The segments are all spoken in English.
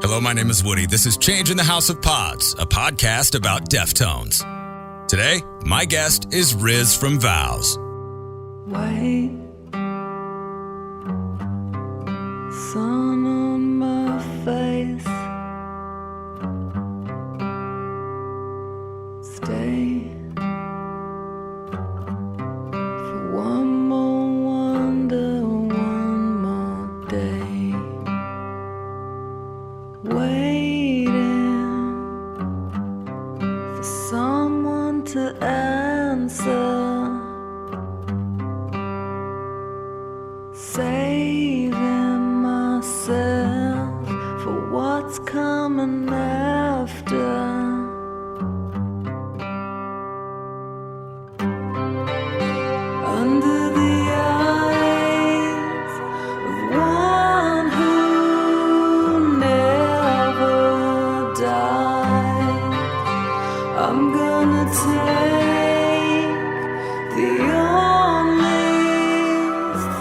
Hello, my name is Woody. This is Change in the House of Pods, a podcast about Deftones. Today, my guest is Rizz from VOWWS. Wait, sun on my face. Stay for one more wonder, one more day. Waiting for someone to answer. Saving myself for what's coming after. Under the eyes of one who never died, I'm gonna take the only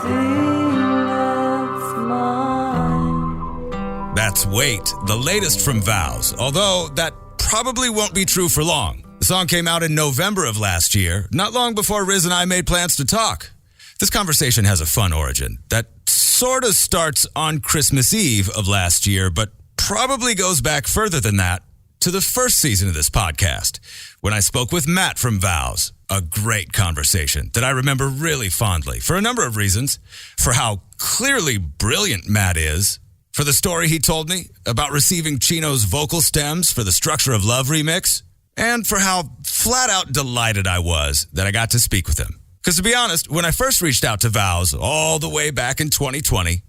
thing that's mine. That's Wait, the latest from VOWWS, although that probably won't be true for long. The song came out in November of last year, not long before Rizz and I made plans to talk. This conversation has a fun origin that sort of starts on Christmas Eve of last year, but probably goes back further than that to the first season of this podcast, when I spoke with Matt from VOWWS. A great conversation that I remember really fondly for a number of reasons. For how clearly brilliant Matt is, for the story he told me about receiving Chino's vocal stems for the Structure of Love remix, and for how flat out delighted I was that I got to speak with him. Because to be honest, when I first reached out to VOWWS all the way back in 2020,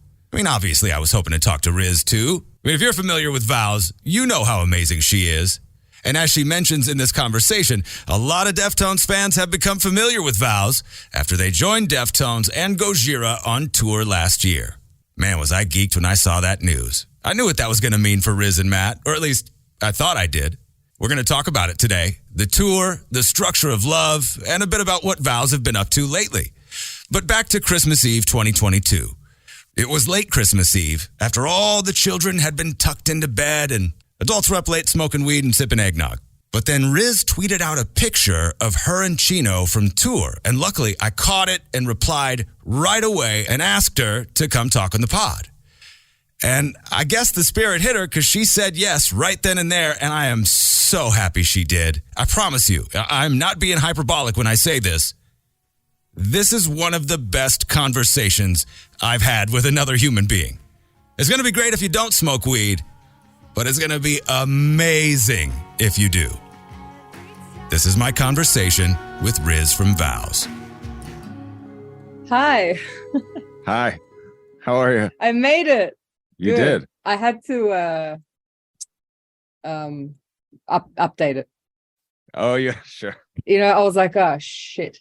obviously I was hoping to talk to Rizz too. If you're familiar with VOWWS, you know how amazing she is. And as she mentions in this conversation, a lot of Deftones fans have become familiar with VOWWS after they joined Deftones and Gojira on tour last year. Man, was I geeked when I saw that news. I knew what that was going to mean for Rizz and Matt, or at least I thought I did. We're going to talk about it today. The tour, the Structure of Love, and a bit about what VOWWS have been up to lately. But back to Christmas Eve 2022. It was late Christmas Eve, after all the children had been tucked into bed and adults were up late smoking weed and sipping eggnog. But then Rizz tweeted out a picture of her and Chino from tour, and luckily I caught it and replied right away and asked her to come talk on the pod. And I guess the spirit hit her because she said yes right then and there, and I am so happy she did. I promise you, I'm not being hyperbolic when I say this. This is one of the best conversations I've had with another human being. It's going to be great if you don't smoke weed, but it's going to be amazing if you do. This is my conversation with Rizz from VOWWS. Hi. Hi. How are you? I made it. You Good. did. I had to update it. Oh yeah, sure. I was like, oh shit.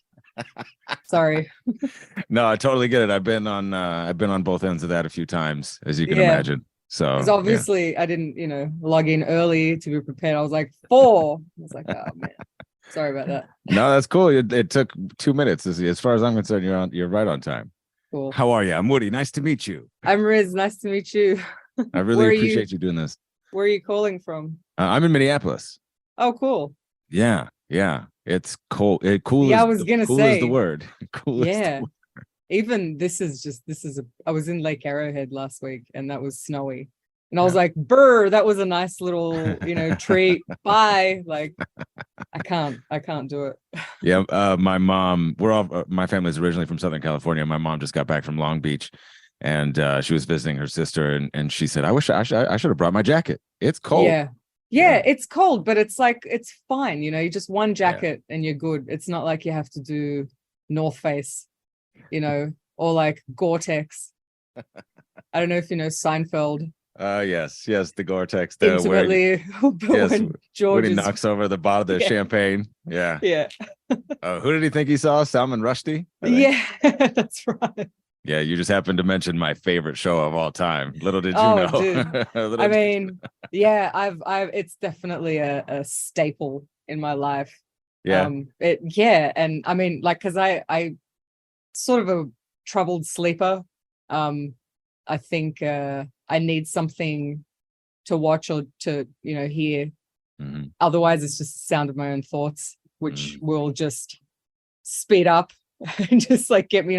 Sorry. No, I totally get it. I've been on both ends of that a few times, as you can imagine. So because obviously I didn't, log in early to be prepared. I was like 4. I was like, oh man. Sorry about that. No, that's cool. It took 2 minutes. As far as I'm concerned, you're right on time. Cool. How are you? I'm Woody. Nice to meet you. I'm Rizz. Nice to meet you. I really appreciate you doing this. Where are you calling from? I'm in Minneapolis. Oh, cool. Yeah. It's cold. Cool. Yeah, I was gonna cool say is the word. Cool. Yeah. Is the word. Even I was in Lake Arrowhead last week and that was snowy. And I was like, brr, that was a nice little, treat. Bye. Like, I can't do it. Yeah. My mom, my family's originally from Southern California. My mom just got back from Long Beach and she was visiting her sister and she said, I should have brought my jacket. It's cold. Yeah, it's cold, but it's like, it's fine. You just one jacket and you're good. It's not like you have to do North Face, or like Gore-Tex. I don't know if you know Seinfeld. Yes, the Gore-Tex. Intimately, when George when he knocks over the bottle of the champagne. Yeah. Who did he think he saw? Salman Rushdie? Yeah, that's right. Yeah, you just happened to mention my favorite show of all time. Little did you know. Dude. I mean, yeah, I've it's definitely a staple in my life. Yeah. And I mean, like, because I sort of a troubled sleeper. I think I need something to watch or to, hear. Mhm. Otherwise, it's just the sound of my own thoughts, which will just speed up and just like get me,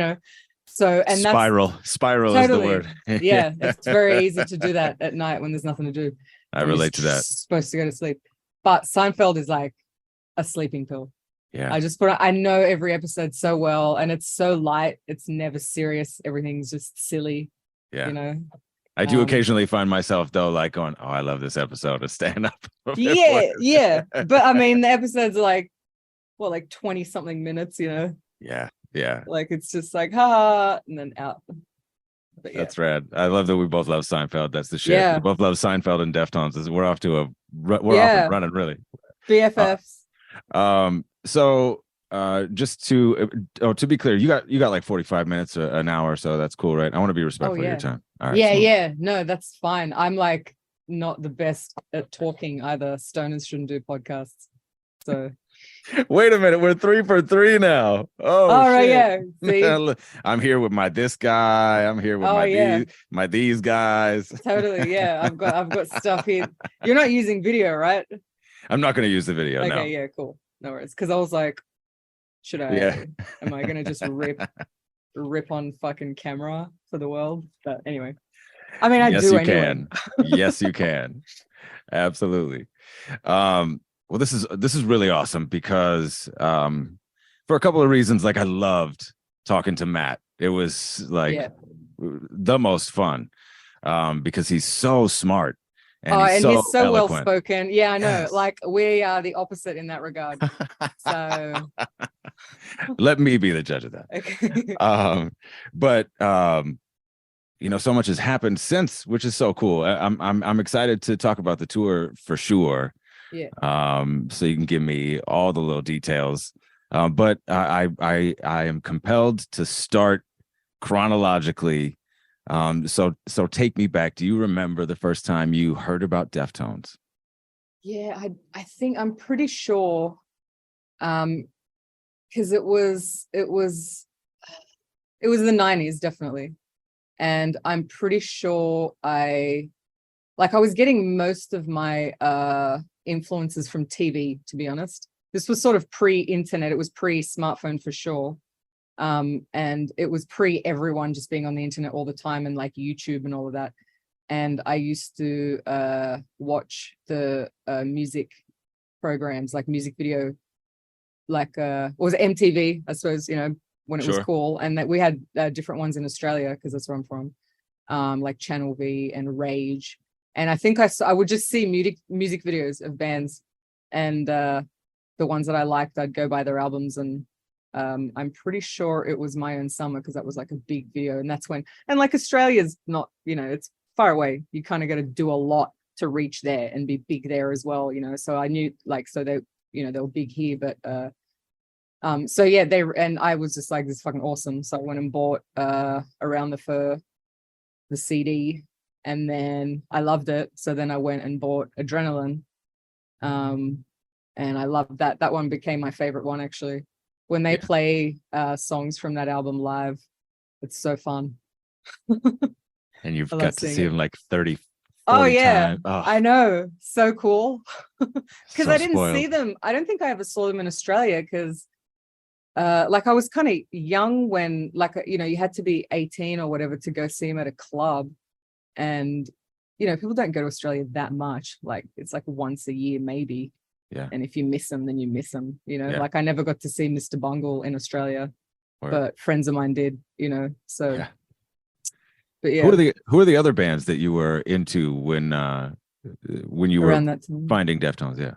So, and Spiral is the totally, word. yeah, it's very easy to do that at night when there's nothing to do. I When you're relate to that. Supposed to go to sleep, but Seinfeld is like a sleeping pill. Yeah. I know every episode so well, and it's so light. It's never serious. Everything's just silly. Yeah. I do occasionally find myself though, like going, "Oh, I love this episode of stand up." Yeah. But I mean, the episodes are like 20 something minutes. Yeah. Like it's just like and then out. But yeah. That's rad. I love that we both love Seinfeld. That's the shit. Yeah. We both love Seinfeld and Deftones. We're off and running, really. BFFs. So just to be clear, you got like 45 minutes, an hour or so. That's cool, right? I want to be respectful of your time. All right, yeah. No, that's fine. I'm like not the best at talking either. Stoners shouldn't do podcasts. So wait a minute, we're 3 for 3 now. Oh right, yeah. See? I'm here with my this guy. I'm here with these guys. Totally, yeah. I've got stuff here. You're not using video, right? I'm not going to use the video. Okay, no. Yeah, cool. No worries. Because I was like, should I? Yeah. Am I going to just rip on fucking camera for the world? But anyway, I mean, yes, do you anyway. Can. Yes, you can. Absolutely. Well, this is really awesome because for a couple of reasons, like I loved talking to Matt. It was like the most fun because he's so smart. And he's so well eloquent. spoken. Yeah, I know. Yes. Like we are the opposite in that regard. So let me be the judge of that. Okay. But so much has happened since, which is so cool. I'm excited to talk about the tour for sure. Yeah. So you can give me all the little details. But I am compelled to start chronologically. So take me back. Do you remember the first time you heard about Deftones? Yeah, I think I'm pretty sure. Because it was the 90s, definitely. And I'm pretty sure I was getting most of my influences from TV, to be honest. This was sort of pre-internet. It was pre-smartphone for sure. And it was pre everyone just being on the internet all the time and like YouTube and all of that. And I used to watch the music programs, like music video, like was it MTV, I suppose, when it was cool. And that we had different ones in Australia because that's where I'm from, like Channel V and Rage. And I think I would just see music videos of bands, and the ones that I liked, I'd go buy their albums. And I'm pretty sure it was My Own Summer because that was like a big video. And that's when, and like Australia's not, it's far away. You kind of got to do a lot to reach there and be big there as well, So I knew so they, they were big here, but so yeah, and I was just like, this is fucking awesome. So I went and bought Around the Fur, the CD, and then I loved it. So then I went and bought Adrenaline. And I loved that. That one became my favorite one, actually. When they play songs from that album live, it's so fun. And you've got to see them like 30 Oh yeah, times. Oh. I know. So cool. Because So I didn't spoiled. see them. I don't think I ever saw them in Australia because I was kind of young when you had to be 18 or whatever to go see them at a club. And, people don't go to Australia that much. Like it's like once a year, maybe. Yeah. And if you miss them, then you miss them, like I never got to see Mr. Bungle in Australia, but friends of mine did, so. Yeah. But yeah. Who are the other bands that you were into when you were finding Deftones? Yeah.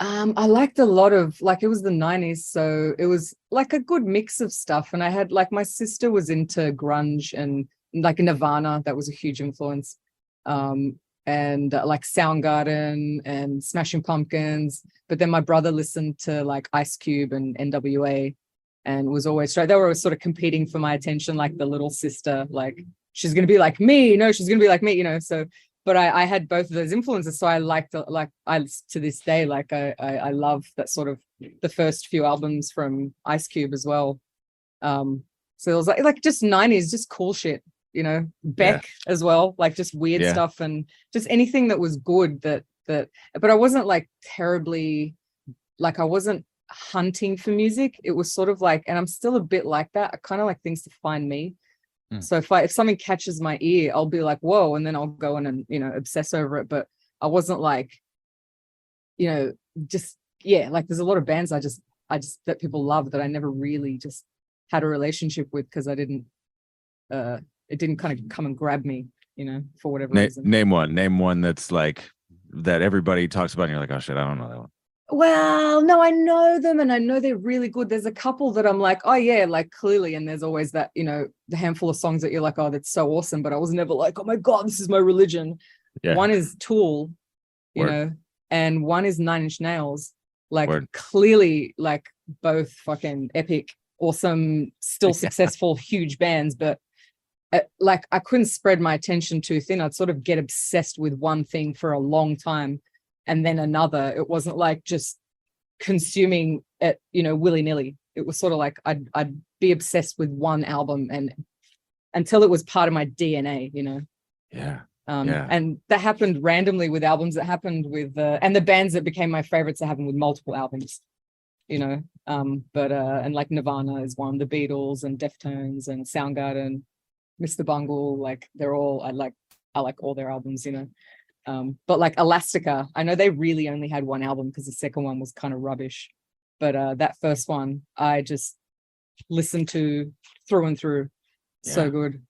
I liked a lot of, it was the 90s, so it was like a good mix of stuff. And I had my sister was into grunge and like Nirvana, that was a huge influence. And like Soundgarden and Smashing Pumpkins. But then my brother listened to like Ice Cube and NWA and was always they were always sort of competing for my attention, like the little sister, like she's going to be like me, she's going to be like me, so. But I had both of those influences, so I liked I to this day I love that sort of the first few albums from Ice Cube as well. So it was like just 90s, just cool shit, you know, Beck as well, like just weird stuff and just anything that was good but I wasn't like terribly, like I wasn't hunting for music. It was sort of like, and I'm still a bit like that. I kind of like things to find me. So if something catches my ear, I'll be like, whoa, and then I'll go in and, you know, obsess over it. But I wasn't like, you know, just, like there's a lot of bands I just that people love that I never really just had a relationship with because I didn't, it didn't kind of come and grab me, you know, for whatever reason. Name one that's like, that everybody talks about and you're like, oh shit, I don't know that one. Well, no, I know them and I know they're really good. There's a couple that I'm like, oh yeah, like clearly. And there's always that, you know, the handful of songs that you're like, oh, that's so awesome. But I was never like, oh my God, this is my religion. Yeah. One is Tool, you know, and one is 9 Inch Nails. Like clearly like both fucking epic, awesome, still successful, huge bands. But like I couldn't spread my attention too thin. I'd sort of get obsessed with one thing for a long time. And then another. It wasn't like just consuming it, you know, willy-nilly. It was sort of like I'd be obsessed with one album and until it was part of my DNA, you know. And that happened randomly with albums. That happened with and the bands that became my favorites that happened with multiple albums, you know. And like Nirvana is one, the Beatles and Deftones and Soundgarden, Mr. Bungle, like they're all I like all their albums, you know. But like Elastica, I know they really only had one album because the second one was kind of rubbish. But that first one, I just listened to through and through. So good.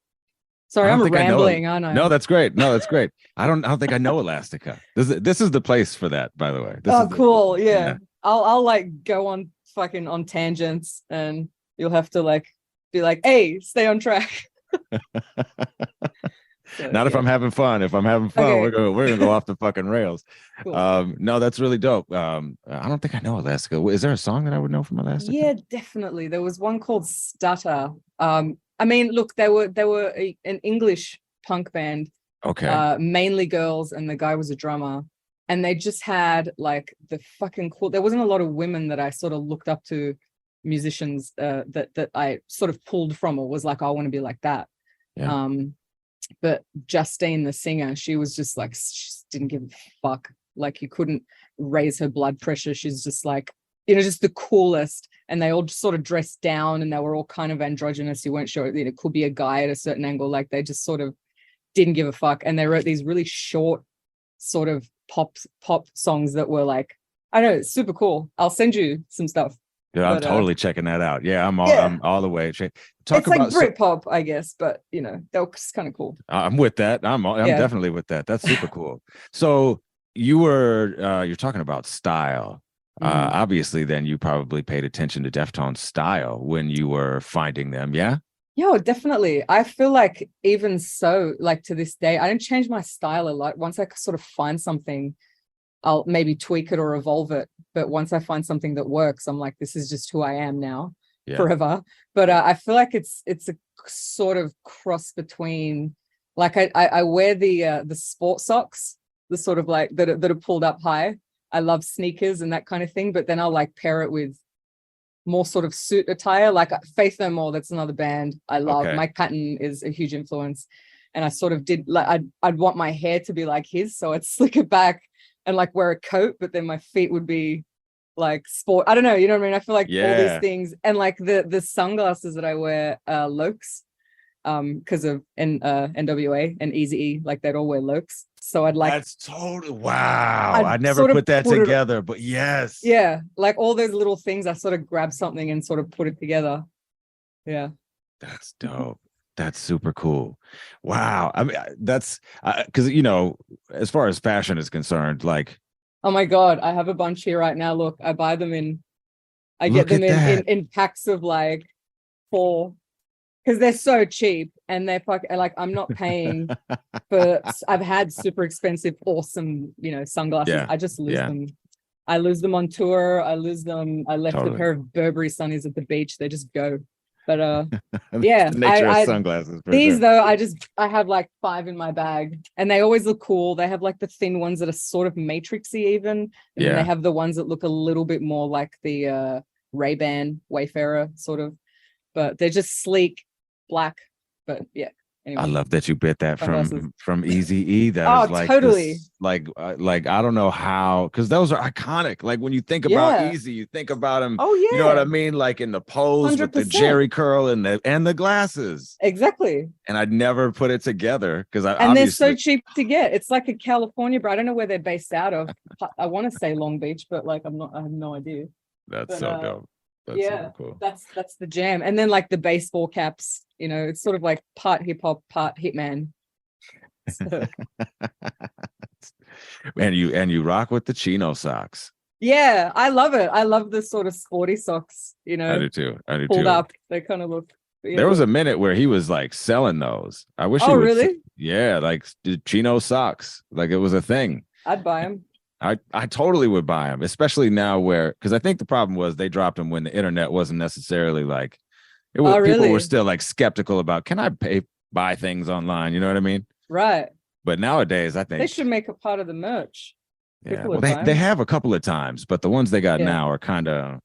Sorry, I'm rambling, aren't I? No, that's great. I don't think I know Elastica. This is the place for that, by the way. Cool. Yeah. I'll like go on fucking on tangents and you'll have to like be like, hey, stay on track. So, not if I'm having fun. If I'm having fun, we're gonna go off the fucking rails. Cool. No, that's really dope. I don't think I know Elastica. Is there a song that I would know from Elastica? Yeah, definitely. There was one called Stutter. I mean, look, they were an English punk band. Okay. Mainly girls, and the guy was a drummer. And they just had like the fucking cool. There wasn't a lot of women that I sort of looked up to, musicians that I sort of pulled from, or was like, I want to be like that. Yeah. But Justine, the singer, she was just like, she just didn't give a fuck. Like you couldn't raise her blood pressure. She's just like, you know, just the coolest. And they all just sort of dressed down and they were all kind of androgynous. You weren't sure, you know, it could be a guy at a certain angle. Like they just sort of didn't give a fuck. And they wrote these really short sort of pop songs that were like, I don't know, it's super cool. I'll send you some stuff. Dude, I'm totally checking that out. Yeah, I'm all the way. It's like Britpop, I guess, but you know, that was kind of cool. I'm with that. I'm definitely with that. That's super cool. So you're talking about style. Obviously, then you probably paid attention to Deftones' style when you were finding them. Yeah. Yeah, definitely. I feel like even so, like to this day, I don't change my style a lot. Once I sort of find something, I'll maybe tweak it or evolve it. But once I find something that works, I'm like, this is just who I am now forever. But I feel like it's a sort of cross between, like I wear the sport socks, the sort of like that are pulled up high. I love sneakers and that kind of thing. But then I'll like pair it with more sort of suit attire, like Faith No More. That's another band I love. Okay. Mike Patton is a huge influence. And I sort of did like, I'd want my hair to be like his. So I'd slick it back and like wear a coat, but then my feet would be like sport. I don't know. You know what I mean? I feel like all these things, and like the sunglasses that I wear, Lokes, because of NWA and Eazy-E, like they'd all wear Lokes. So I'd like, that's totally wow. I never put that together, but yes. Yeah. Like all those little things, I sort of grab something and sort of put it together. Yeah. That's dope. That's super cool. Wow. I mean, that's because, you know, as far as fashion is concerned, like, oh my God, I have a bunch here right now. Look, I buy them I get them in packs of like 4, because they're so cheap and they're like, I'm not paying for, I've had super expensive, awesome, you know, sunglasses. Yeah. I just lose them. I lose them on tour. I lose them. I left a pair of Burberry sunnies at the beach. They just go. But yeah, nature of sunglasses. These though, I have like 5 in my bag, and they always look cool. They have like the thin ones that are sort of matrixy even, and then they have the ones that look a little bit more like the Ray-Ban Wayfarer sort of. But they're just sleek, black. But yeah, Anyway, I love that you bit that sunglasses. from Eazy-E. That Oh, is like totally. this, like I don't know how, because those are iconic. Like when you think about Yeah. Eazy, you think about him. Oh You know what I yeah. mean? Like in the pose with the 100%. Jerry curl and the glasses. Exactly. And I'd never put it together because I And they're so obviously cheap to get. It's like a California brand. I don't know where they're based out of. I want to say Long Beach, but like I have no idea. that's But so dope. That's yeah, so cool. that's the jam. And then like the baseball caps, you know, it's sort of like part hip hop, part hitman. So, And you rock with the Chino socks. yeah, I love it. I love the sort of sporty socks, you I know, do too. I do pulled too. up. They kind of look. Yeah. There was a minute where he was like selling those. I wish he Oh, would. really? Yeah, like Chino socks. Like it was a thing. I'd buy them. I totally would buy them, especially now where, because I think the problem was they dropped them when the internet wasn't necessarily like it was. Oh, People were really? still like skeptical about, can I buy things online? You know what I mean? Right. But nowadays, I think They should make it part of the merch. yeah. People Well, would buy they 'em. have a couple of times, but the ones they got Yeah. now are kind of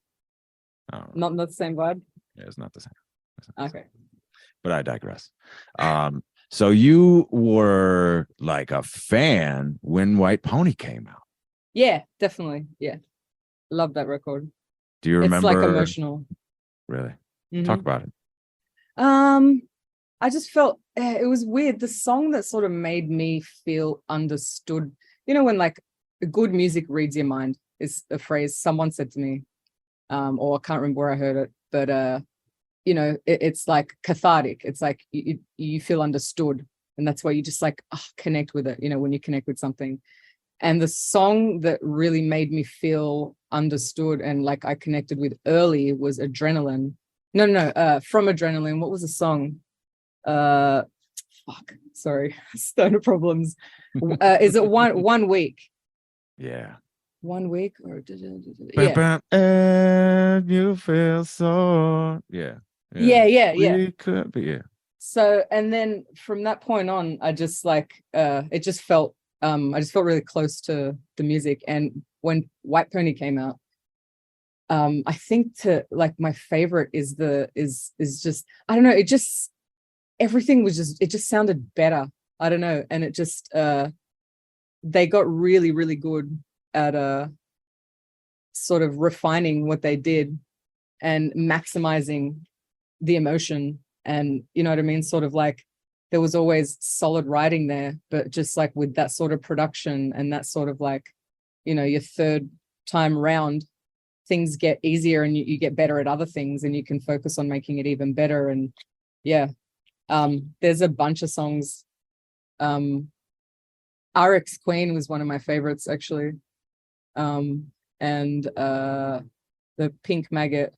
Not the same vibe. yeah, it's not the same. It's not the same. Okay. But I digress. So you were like a fan when White Pony came out. Yeah, definitely. Yeah. Love that record. Do you remember? It's like emotional. Really? Mhm. Talk about it. I just felt it was weird. The song that sort of made me feel understood, you know, when like good music reads your mind is a phrase someone said to me, or I can't remember where I heard it, but you know, it's like cathartic. It's like you feel understood, and that's why you just like connect with it, you know, when you connect with something. And the song that really made me feel understood and like I connected with early was Adrenaline. No, from Adrenaline. What was the song? Fuck, sorry, stoner problems. Is it 1 week? Yeah. 1 week or yeah. And you feel so Yeah. We could be So, and then from that point on, I just like it just felt I just felt really close to the music. And when White Pony came out, I think to like my favorite is just, I don't know, it just everything was just, it just sounded better. I don't know. And it just they got really, really good at sort of refining what they did and maximizing the emotion. And you know what I mean? Sort of like there was always solid writing there, but just like with that sort of production and that sort of like, you know, your third time round, things get easier and you get better at other things and you can focus on making it even better. And yeah, there's a bunch of songs. RX Queen was one of my favorites actually. And the Pink Maggot,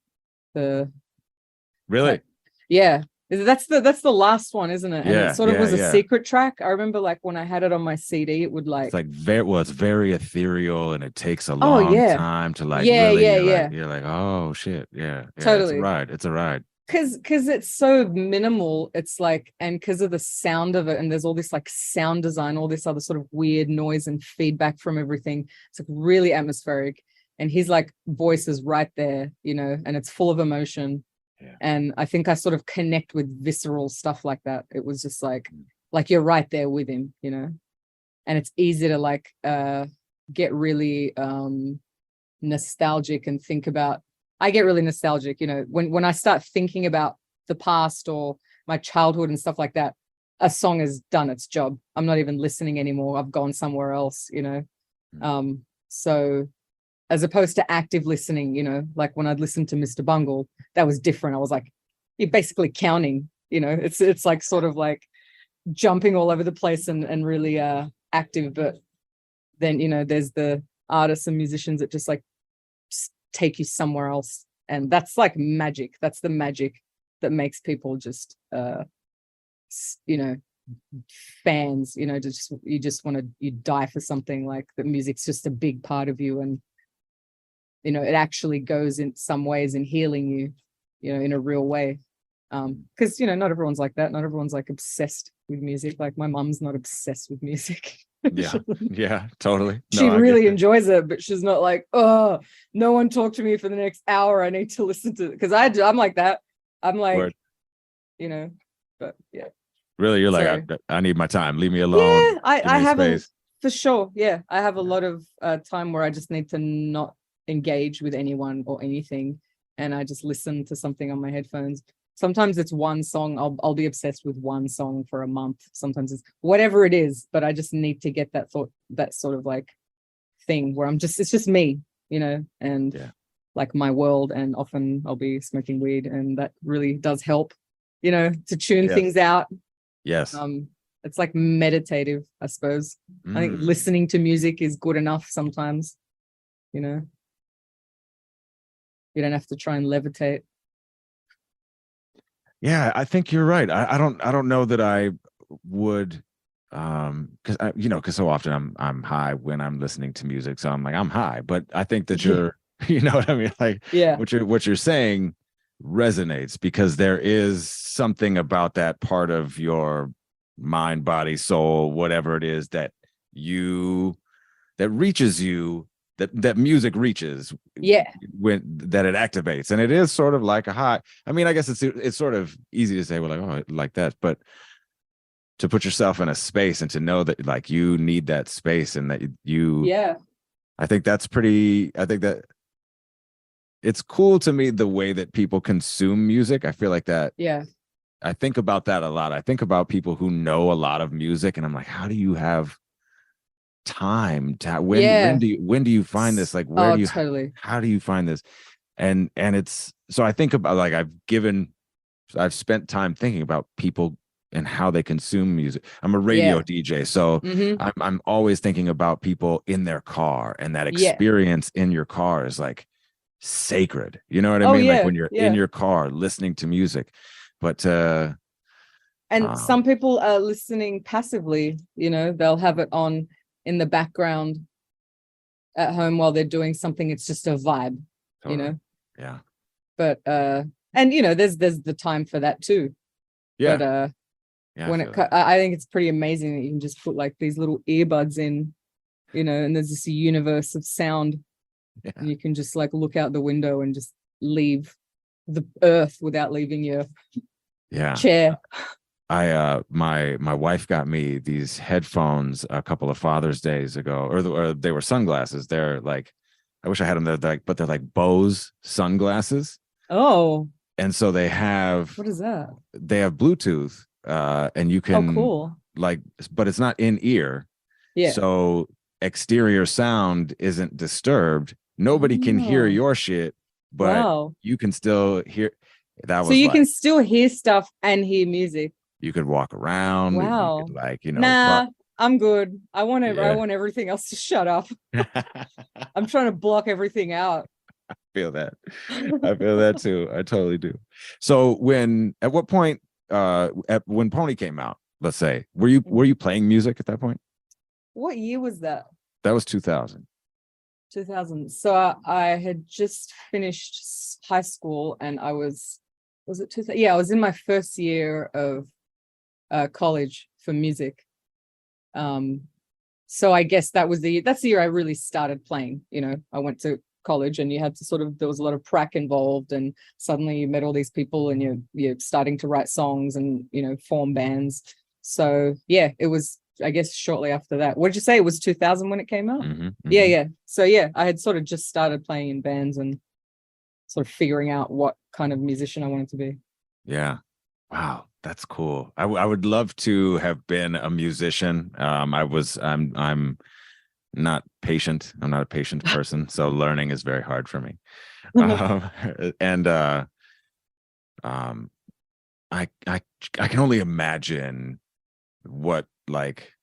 really? Yeah. That's the last one, isn't it? And Yeah, it sort of was a yeah. secret track. I remember like when I had it on my CD, it would like It's like it's very ethereal and it takes a Oh, long yeah. time to like Yeah, really yeah. you're like, oh shit. Yeah. Totally. It's a ride. Because it's so minimal. It's like, and because of the sound of it, and there's all this like sound design, all this other sort of weird noise and feedback from everything. It's like really atmospheric. And his like voice is right there, you know, and it's full of emotion. Yeah. And I think I sort of connect with visceral stuff like that. It was just like you're right there with him, you know, and it's easy to like get really nostalgic and think about. I get really nostalgic, you know, when I start thinking about the past or my childhood and stuff like that, a song has done its job. I'm not even listening anymore. I've gone somewhere else, you know. So as opposed to active listening, you know, like when I'd listen to Mr. Bungle, that was different. I was like, you're basically counting, you know, it's like sort of like jumping all over the place and really active. But then, you know, there's the artists and musicians that just like take you somewhere else. And that's like magic. That's the magic that makes people just, you know, fans, you know, you just want to, you die for something. Like the music's just a big part of you. And you know, it actually goes in some ways in healing you, you know, in a real way. Because, you know, not everyone's like that. Not everyone's like obsessed with music. Like my mum's not obsessed with music. Yeah, totally. She really enjoys it, but she's not like, oh, no one talk to me for the next hour. I need to listen to it. Because I'm like that. I'm like, Word. you know, but yeah. Really, you're So like, I need my time. Leave me yeah, alone. Give I me have space. for sure. Yeah, I have a lot of time where I just need to not engage with anyone or anything, and I just listen to something on my headphones. Sometimes it's one song. I'll be obsessed with one song for a month. Sometimes it's whatever it is, but I just need to get that sort of like thing where it's just me, and Yeah. like my world. And often I'll be smoking weed, and that really does help, to tune Yes. things out. Yes. It's like meditative, I suppose. I think Mm. listening to music is good enough sometimes, you know. You don't have to try and levitate. Yeah, I think you're right. I don't know that I would because so often I'm high when I'm listening to music. So I'm like, I'm high. But I think that you're you know what I mean? Like Yeah. what you're saying resonates because there is something about that part of your mind, body, soul, whatever it is that reaches you, that music reaches, Yeah. when that it activates. And it is sort of like a high. I mean, I guess it's sort of easy to say, well, like, oh, like that, but to put yourself in a space and to know that like you need that space and that Yeah. I think that it's cool to me the way that people consume music. I feel like that. Yeah. I think about that a lot. I think about people who know a lot of music, and I'm like, how do you have time to Yeah. when do you find this? Like, Oh, totally. how do you find this? And it's so I think about like I've spent time thinking about people and how they consume music. I'm a radio Yeah. DJ, so Mm-hmm. I'm always thinking about people in their car, and that Yeah. experience in your car is like sacred. You know what I Oh, mean? Like yeah. when you're in Yeah. your car listening to music. But And some people are listening passively, they'll have it on in the background at home while they're doing something. It's just a vibe, totally. Yeah. But and there's the time for that too. Yeah. But Yeah. when I think it's pretty amazing that you can just put like these little earbuds in, and there's this universe of sound. Yeah. And you can just like look out the window and just leave the earth without leaving your chair. My wife got me these headphones a couple of Father's Days ago, or they were sunglasses. They're like, I wish I had them. But they're like VOWWS sunglasses. Oh. And so they have, what is that? They have Bluetooth, and you can, cool. Like, but it's not in ear. Yeah. So exterior sound isn't disturbed. Nobody can hear your shit, but you can still hear. So you can still hear stuff and hear music. You could walk around. Wow. You could, like, Nah, I'm good. I want everything else to shut up. I'm trying to block everything out. I feel that. I feel that too. I totally do. So at what point, when Pony came out, let's say, were you playing music at that point? What year was that? That was 2000. 2000. So I had just finished high school, and was it 2000? Yeah, I was in my first year of college for music. So I guess that's the year I really started playing. I went to college, and you had to there was a lot of prac involved, and suddenly you met all these people, and you're starting to write songs and form bands. So yeah, it was, I guess, shortly after that. What did you say? It was 2000 when it came out? Mm-hmm, mm-hmm. Yeah. So yeah, I had sort of just started playing in bands and sort of figuring out what kind of musician I wanted to be. Yeah. Wow, that's cool. I would love to have been a musician. I'm not patient. I'm not a patient person, so learning is very hard for me. And I can only imagine what like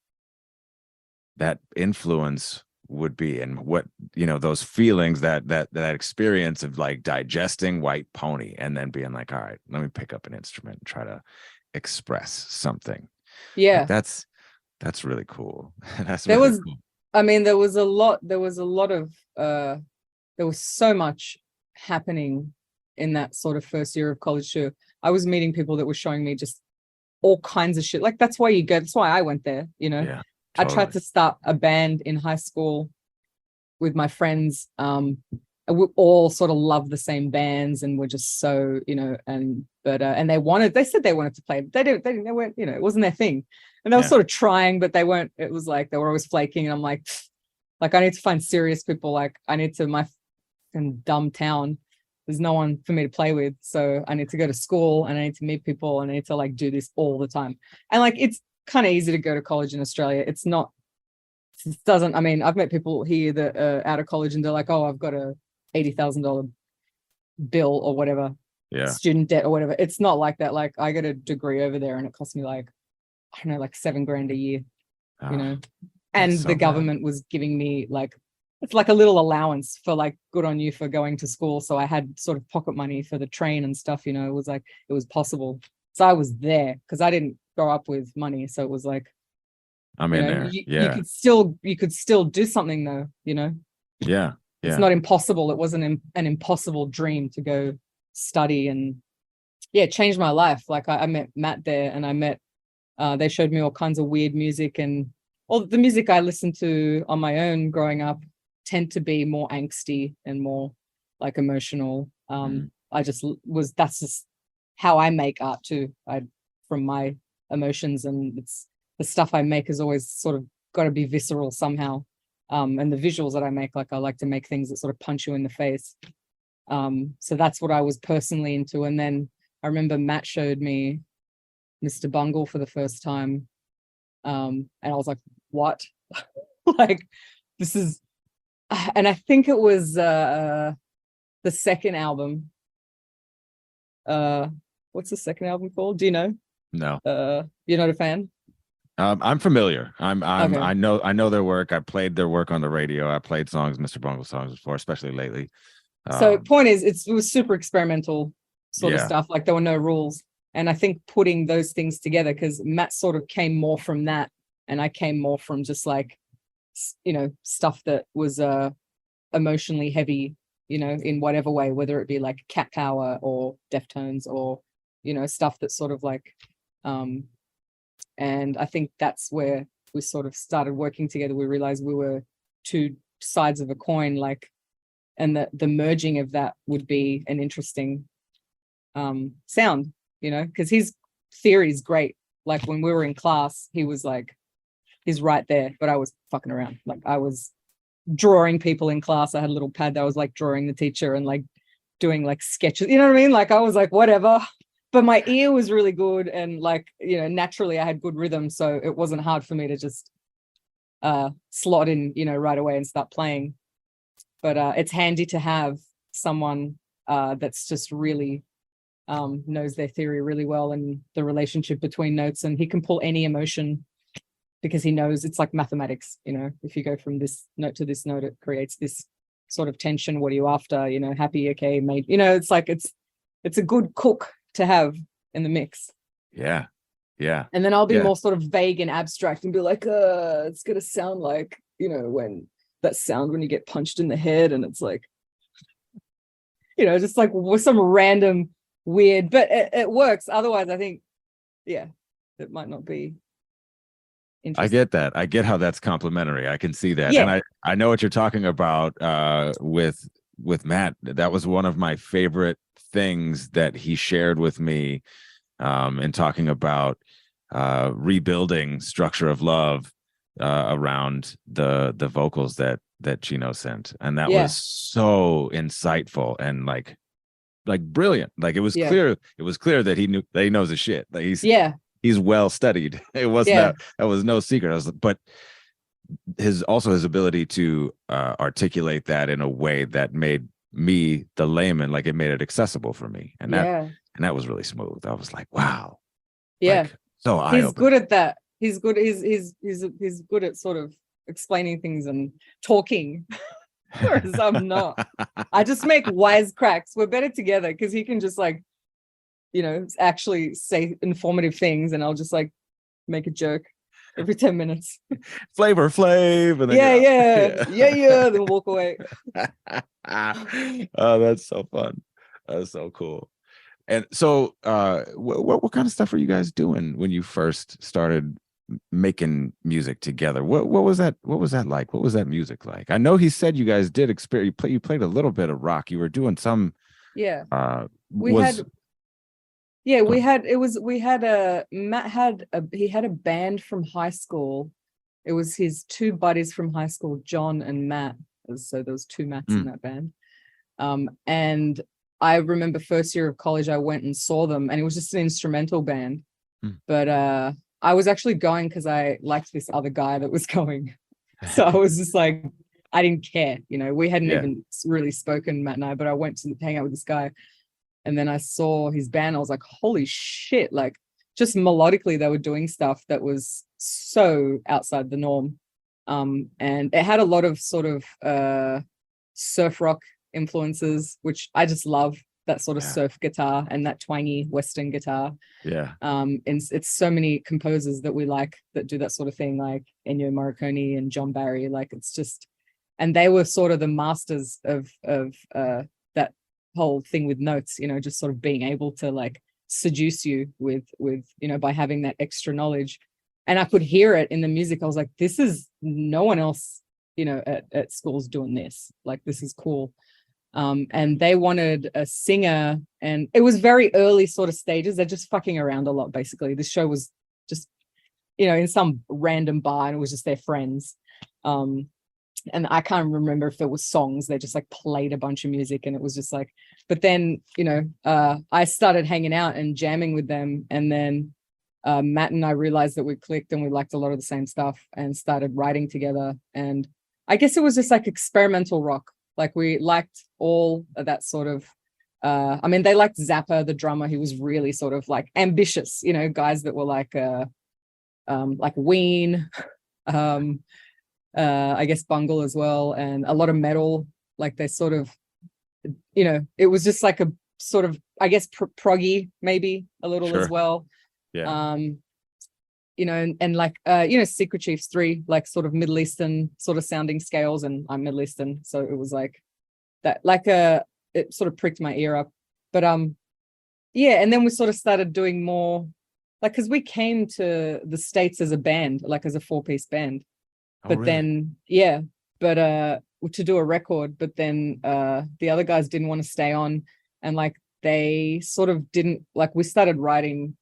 that influence would be, and what those feelings, that experience of like digesting White Pony and then being like, all right, let me pick up an instrument and try to express something. Yeah. Like, that's really cool. There was a lot of there was so much happening in that sort of first year of college too. I was meeting people that were showing me just all kinds of shit. Like, that's why you go. That's why I went there. Yeah, I tried to start a band in high school with my friends. we all sort of love the same bands, and we're just so, and they said they wanted to play, but they weren't, it wasn't their thing. And they were sort of trying, but they weren't, it was like they were always flaking. And I'm like I need to find serious people. Like I need to, my fucking dumb town, there's no one for me to play with. So I need to go to school, and I need to meet people, and I need to like do this all the time. And like, it's kind of easy to go to college in Australia. It's not, it doesn't, I mean, I've met people here that are out of college and they're like, oh, I've got a $80,000 bill or whatever, student debt or whatever. It's not like that. Like I got a degree over there and it cost me like, I don't know, like $7,000 a year, and the government was giving me like, it's like a little allowance for like, good on you for going to school. So I had sort of pocket money for the train and stuff, it was like, it was possible. So I was there because I didn't grow up with money. So it was like, I'm in there. You could still do something though, Yeah. It's not impossible. It wasn't an impossible dream to go study, and it changed my life. Like I met Matt there, and I met, they showed me all kinds of weird music, and all the music I listened to on my own growing up tend to be more angsty and more like emotional. That's just how I make art too. From my emotions, and it's the stuff I make has always sort of got to be visceral somehow. And the visuals that I make, like I like to make things that sort of punch you in the face. So that's what I was personally into. And then I remember Matt showed me Mr. Bungle for the first time. And I was like, what? Like, this is, and I think it was the second album. What's the second album called? Do you know? No. You're not a fan? I'm familiar. Okay. I know their work. I played their work on the radio. I played Mr. Bungle songs before, especially lately. So point is, it was super experimental sort of stuff. Like there were no rules. And I think putting those things together, because Matt sort of came more from that, and I came more from just like, stuff that was emotionally heavy, in whatever way, whether it be like Cat Power or Deftones or, stuff that's sort of like, and I think that's where we sort of started working together. We realized we were two sides of a coin, like, and the merging of that would be an interesting sound, because his theory is great. Like when we were in class, he was like, he's right there, but I was fucking around. Like I was drawing people in class. I had a little pad that I was like drawing the teacher and like doing like sketches, you know what I mean? Like I was like, whatever. But my ear was really good, and like, naturally I had good rhythm, so it wasn't hard for me to just slot in, right away and start playing. But it's handy to have someone that's just really knows their theory really well, and the relationship between notes, and he can pull any emotion because he knows it's like mathematics. If you go from this note to this note, it creates this sort of tension. What are you after? Happy, okay, made. It's like it's a good cook to have in the mix. Yeah. And then I'll be more sort of vague and abstract and be like, it's gonna sound like, when that sound when you get punched in the head, and it's like, just like with some random weird, but it works. Otherwise, I think, it might not be interesting. I get that. I get how that's complimentary. I can see that. And I know what you're talking about with Matt. That was one of my favorite things that he shared with me in talking about rebuilding Structure of Love around the vocals that Chino sent, and that was so insightful and like brilliant. Like it was clear that he knows his shit. Like he's well studied. It wasn't that was no secret. But his ability to articulate that in a way that made me, the layman, like it made it accessible for me, and that was really smooth. I was like, wow, so he's good at that. He's good. He's good at sort of explaining things and talking, whereas I'm not. I just make wisecracks. We're better together because he can just like, actually say informative things, and I'll just like make a joke every 10 minutes. Flavor Flav. And then then walk away. Oh, that's so fun. That's so cool. And so what kind of stuff are you guys doing when you first started making music together. What was that? What was that like? What was that music like? I know he said you guys did experience. You played a little bit of rock. You were doing some. Yeah. We had. Yeah, we had Matt had he had a band from high school. It was his two buddies from high school, John and Matt. So there was two Matts in that band. And I remember first year of college, I went and saw them, and it was just an instrumental band. But I was actually going because I liked this other guy that was going. So I was just like, I didn't care, we hadn't even really spoken, Matt and I, but I went to hang out with this guy. And then I saw his band. I was like, holy shit. Like, just melodically, they were doing stuff that was so outside the norm. And it had a lot of sort of surf rock influences, which I just love, that sort of surf guitar and that twangy Western guitar. Yeah. And it's so many composers that we like that do that sort of thing, like Ennio Morricone and John Barry. Like, it's just, and they were sort of the masters of that whole thing with notes, just sort of being able to like seduce you with by having that extra knowledge. And I could hear it in the music. I was like, this is no one else, at school's doing this. Like, this is cool. And they wanted a singer, and it was very early sort of stages. They're just fucking around a lot, basically. This show was just, in some random bar, and it was just their friends. And I can't remember if it was songs. They just like played a bunch of music, and it was just like, but then, I started hanging out and jamming with them. And then Matt and I realized that we clicked and we liked a lot of the same stuff and started writing together. And I guess it was just like experimental rock. Like, we liked all of that sort of, they liked Zappa, the drummer. He was really sort of like ambitious, guys that were like Ween, I guess Bungle as well, and a lot of metal. Like, they sort of, it was just like a sort of, I guess, proggy maybe a little as well. Yeah. And like Secret Chiefs 3, like sort of Middle Eastern sort of sounding scales, and I'm Middle Eastern, so it was like that, like it sort of pricked my ear up. But and then we sort of started doing more, like, because we came to the States as a band, like as a 4-piece band. But really? To do a record, but then the other guys didn't want to stay on, and like they sort of didn't, like, we started writing,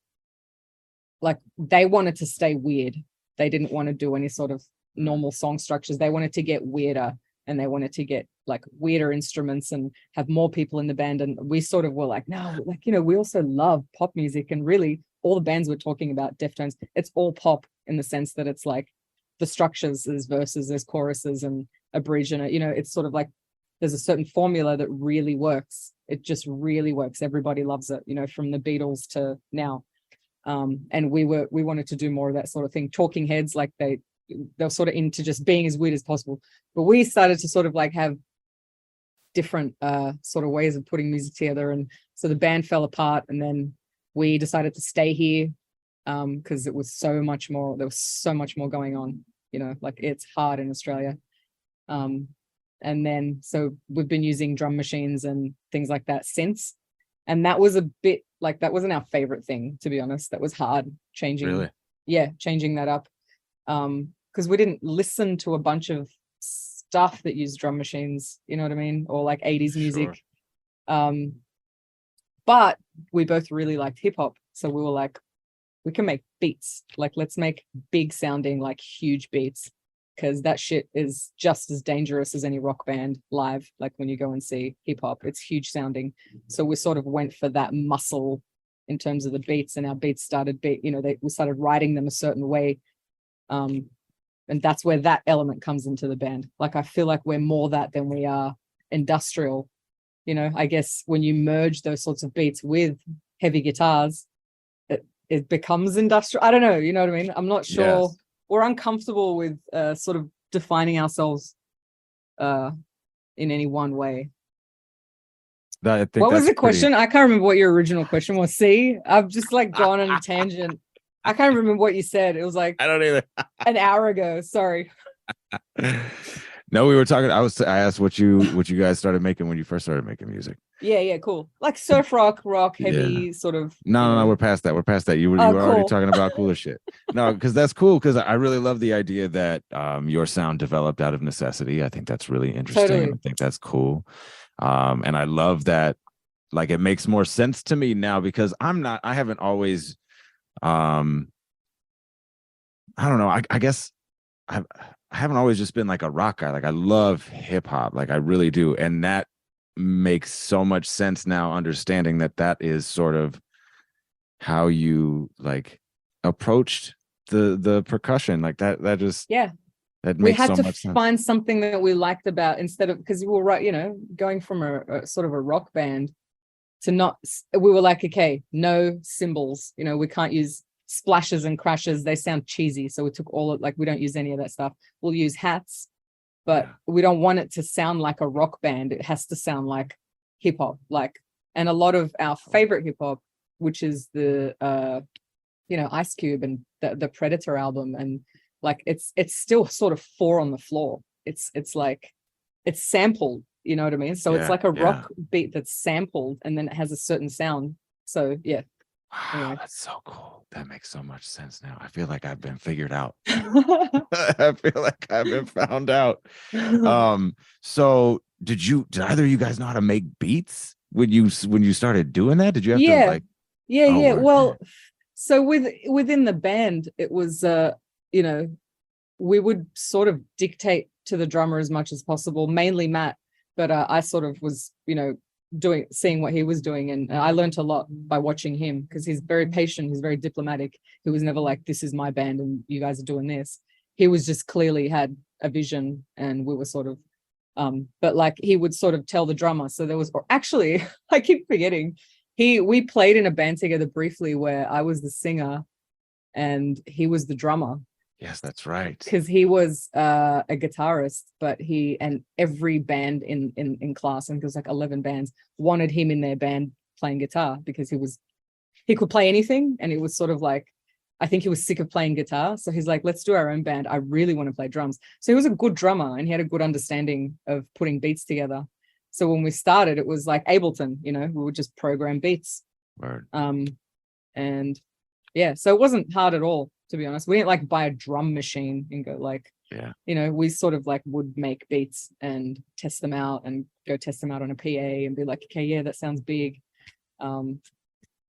like, they wanted to stay weird. They didn't want to do any sort of normal song structures. They wanted to get weirder, and they wanted to get like weirder instruments and have more people in the band. And we sort of were like, no, like, we also love pop music. And really all the bands we're talking about, Deftones, it's all pop in the sense that it's like the structures, there's verses, there's choruses and a bridge, and it's sort of like there's a certain formula that really works. It just really works. Everybody loves it, from the Beatles to now. And we wanted to do more of that sort of thing. Talking Heads, like they're sort of into just being as weird as possible. But we started to sort of like have different sort of ways of putting music together. And so the band fell apart, and then we decided to stay here because there was so much more going on, like, it's hard in Australia. And then so we've been using drum machines and things like that since. And that was a bit like, that wasn't our favorite thing, to be honest. That was hard changing that up. Because we didn't listen to a bunch of stuff that used drum machines, you know what I mean? Or like 80s music. Sure. But we both really liked hip hop. So we were like, we can make beats. Like, let's make big sounding, like, huge beats. Because that shit is just as dangerous as any rock band live. Like, when you go and see hip hop, it's huge sounding. So we sort of went for that muscle in terms of the beats, and our beats started, we started writing them a certain way. And that's where that element comes into the band. Like, I feel like we're more that than we are industrial. I guess when you merge those sorts of beats with heavy guitars, it becomes industrial. I don't know. You know what I mean? I'm not sure. Yes. We're uncomfortable with sort of defining ourselves in any one way. What was the question? I can't remember what your original question was. See, I've just like gone on a tangent. I can't remember what you said. It was like, I don't either. An hour ago. Sorry. No, we were talking. I asked what you guys started making when you first started making music. Yeah, cool. Like surf rock, Yeah. heavy sort of. No, we're past that. We're past that. You were already Cool. talking about cooler shit. No, because that's cool. Because I really love the idea that your sound developed out of necessity. I think that's really interesting. Totally. And I think that's cool. And I love that. Like, it makes more sense to me now because I haven't always, I don't know. I guess I haven't always just been like a rock guy. Like, I love hip hop. Like, I really do. And that makes so much sense now, understanding that is sort of how you like approached the percussion. Like that just that We makes had so to much sense. find something that we liked about, instead of, because we were right, going from a sort of a rock band to not, we were like, okay, no cymbals, we can't use splashes and crashes, they sound cheesy. So we took all of, like, we don't use any of that stuff. We'll use hats, but we don't want it to sound like a rock band. It has to sound like hip hop. Like, and a lot of our favorite hip hop, which is the Ice Cube and the Predator album, and like it's still sort of 4 on the floor. It's like it's sampled, you know what I mean? So it's like a rock beat that's sampled and then it has a certain sound. So yeah. Wow, Anyway. that's so cool. That makes so much sense now. I feel like I've been figured out. I feel like I've been found out. So did either of you guys know how to make beats when you started doing that? Did you have to like Well, so within the band, it was we would sort of dictate to the drummer as much as possible, mainly Matt, but I sort of was, seeing what he was doing, and I learned a lot by watching him, because he's very patient, he's very diplomatic. He was never like, this is my band and you guys are doing this. He was just clearly had a vision, and we were sort of but like he would sort of tell the drummer. So there was, or actually I keep forgetting, we played in a band together briefly where I was the singer and he was the drummer. Yes, that's right. Because he was a guitarist, but and every band in class, and there was like 11 bands, wanted him in their band playing guitar, because he could play anything, and it was sort of like, I think he was sick of playing guitar, so he's like, let's do our own band. I really want to play drums. So he was a good drummer, and he had a good understanding of putting beats together. So when we started, it was like Ableton, we would just program beats. Word. And yeah, so it wasn't hard at all, to be honest. We didn't like buy a drum machine and go like, we sort of like would make beats and test them out and go test them out on a PA and be like, okay, yeah, that sounds big.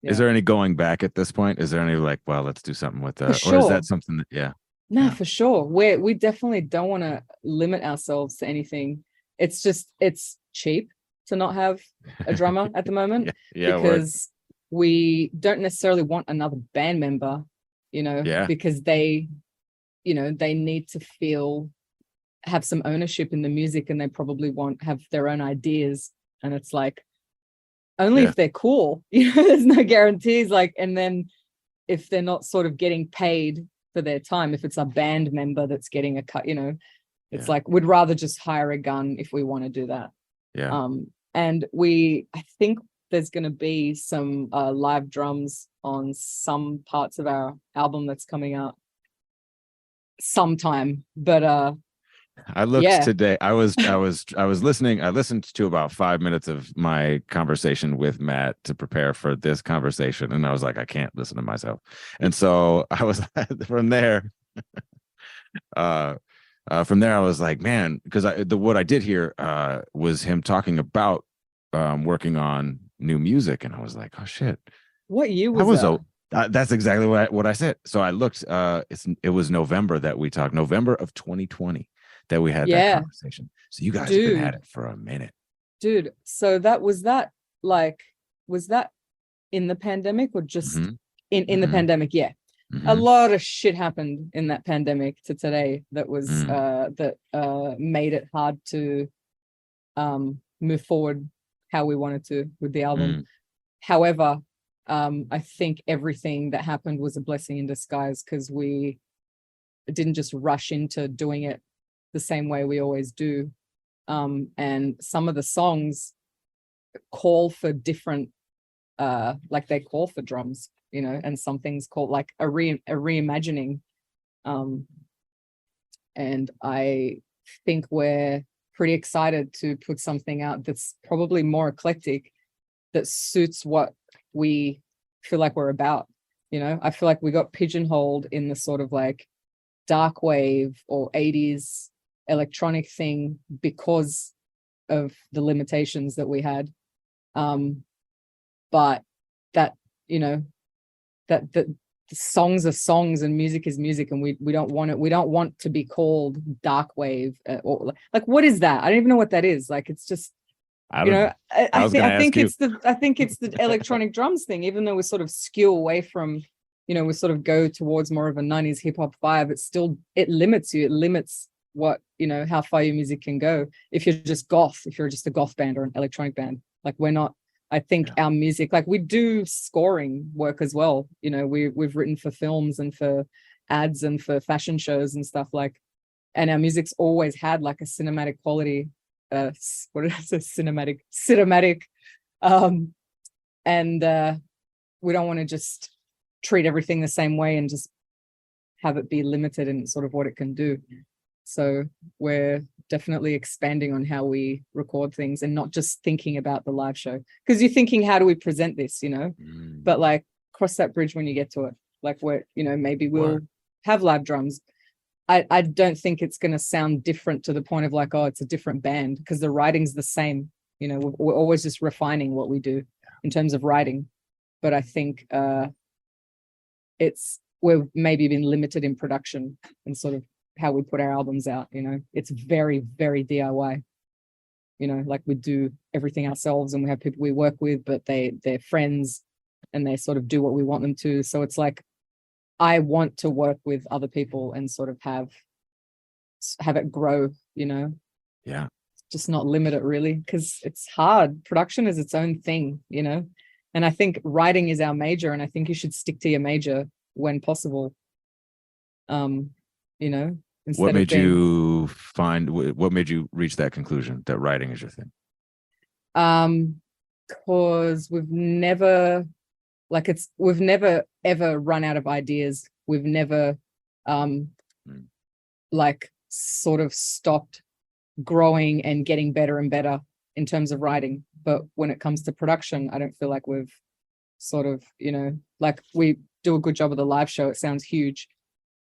Is there any going back at this point? Is there any like, well, let's do something with that? Sure. Or is that something that, For sure. We definitely don't want to limit ourselves to anything. It's just, it's cheap to not have a drummer at the moment, because we don't necessarily want another band member, because they need to have some ownership in the music, and they probably have their own ideas. And it's like, only if they're cool, there's no guarantees. Like, and then if they're not sort of getting paid for their time, if it's a band member that's getting a cut, it's like, we'd rather just hire a gun if we want to do that. And I think there's going to be some live drums on some parts of our album that's coming out sometime. But I looked today. I was listening. I listened to about 5 minutes of my conversation with Matt to prepare for this conversation, and I was like, I can't listen to myself. And so I was from there. From there, I was like, man, because what I did hear was him talking about working on new music, and I was like, oh shit, what year was that? That's exactly what I said. So I looked. It was November that we talked. November of 2020 that we had that conversation. So you guys have been at it for a minute, dude. So was that in the pandemic or just in the pandemic? Yeah. A lot of shit happened in that pandemic to today that was that made it hard to move forward how we wanted to with the album. However, I think everything that happened was a blessing in disguise, because we didn't just rush into doing it the same way we always do. And some of the songs call for different, like they call for drums, and some things called like a reimagining. And I think we're pretty excited to put something out that's probably more eclectic, that suits what we feel like we're about. I feel like we got pigeonholed in the sort of like dark wave or 80s electronic thing because of the limitations that we had. But that, that the songs are songs and music is music, and we don't want it. We don't want to be called dark wave or like, what is that? I don't even know what that is. Like, it's just, I don't know. I think it's the electronic drums thing, even though we sort of skew away from, we sort of go towards more of a 90s hip hop vibe. It limits you. It limits what, how far your music can go. If you're just goth, if you're just a goth band or an electronic band, like we're not. I think our music, like we do scoring work as well. We've written for films and for ads and for fashion shows and stuff like, and our music's always had like a cinematic quality. What did I say? Cinematic. And we don't want to just treat everything the same way and just have it be limited in sort of what it can do. So we're definitely expanding on how we record things and not just thinking about the live show, because you're thinking, how do we present this, but like cross that bridge when you get to it. Like maybe we'll have live drums. I don't think it's going to sound different to the point of like, oh, it's a different band, because the writing's the same. We're always just refining what we do in terms of writing. But I think we've maybe been limited in production and sort of how we put our albums out. It's very, very DIY. Like we do everything ourselves, and we have people we work with, but they're friends and they sort of do what we want them to. So it's like, I want to work with other people and sort of have it grow, Yeah. Just not limit it really, because it's hard. Production is its own thing, and I think writing is our major, and I think you should stick to your major when possible. What made you reach that conclusion that writing is your thing? Because we've never ever run out of ideas. We've never like sort of stopped growing and getting better and better in terms of writing. But when it comes to production, I don't feel like we've sort of, like we do a good job of the live show. It sounds huge,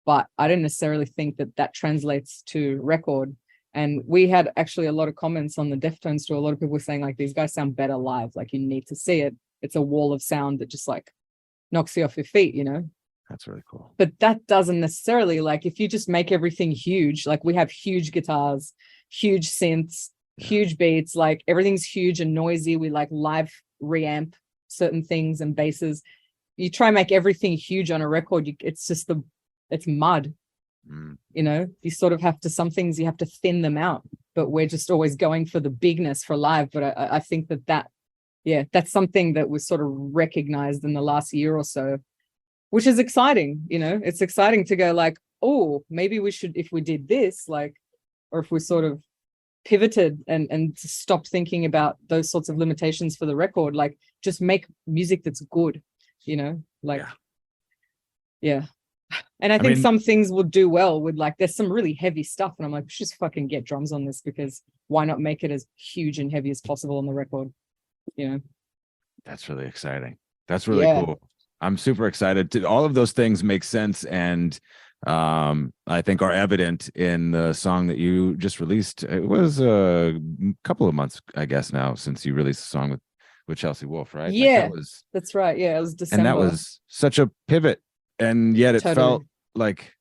but I don't necessarily think that translates to record. And we had actually a lot of comments on the Deftones tour. A lot of people were saying like, these guys sound better live. Like, you need to see it. It's a wall of sound that just like knocks you off your feet, That's really cool. But that doesn't necessarily, like, if you just make everything huge, like we have huge guitars, huge synths, huge beats, like everything's huge and noisy. We like live reamp certain things and basses. You try and make everything huge on a record, it's just it's mud. You sort of have to, some things you have to thin them out, but we're just always going for the bigness for live. But I think that's something that was sort of recognized in the last year or so, which is exciting. It's exciting to go like, oh, maybe we should, if we did this, like, or if we sort of pivoted and stopped thinking about those sorts of limitations for the record, like just make music that's good, like, yeah. And I think some things will do well with, like, there's some really heavy stuff, and I'm like, just fucking get drums on this, because why not make it as huge and heavy as possible on the record? That's really exciting. That's really cool. I'm super excited. All of those things make sense, and I think are evident in the song that you just released. It was a couple of months, I guess, now since you released the song with Chelsea Wolfe, right? Yeah, that's right. Yeah, it was December. And that was such a pivot, and yet it felt like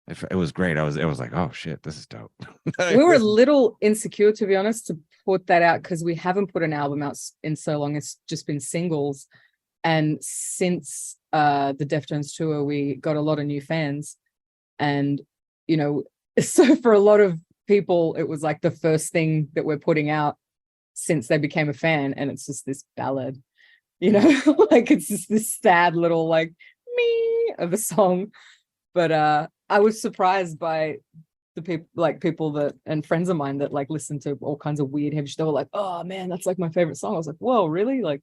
it was great. It was like, oh shit, this is dope. We were a little insecure, to be honest, to put that out, because we haven't put an album out in so long. It's just been singles, and since the Deftones tour, we got a lot of new fans, and so for a lot of people, it was like the first thing that we're putting out since they became a fan, and it's just this ballad, like it's just this sad little like me of a song. But I was surprised by the people that, and friends of mine that like listen to all kinds of weird heavy shit. They were like, oh man, that's like my favorite song. I was like, whoa, really? Like,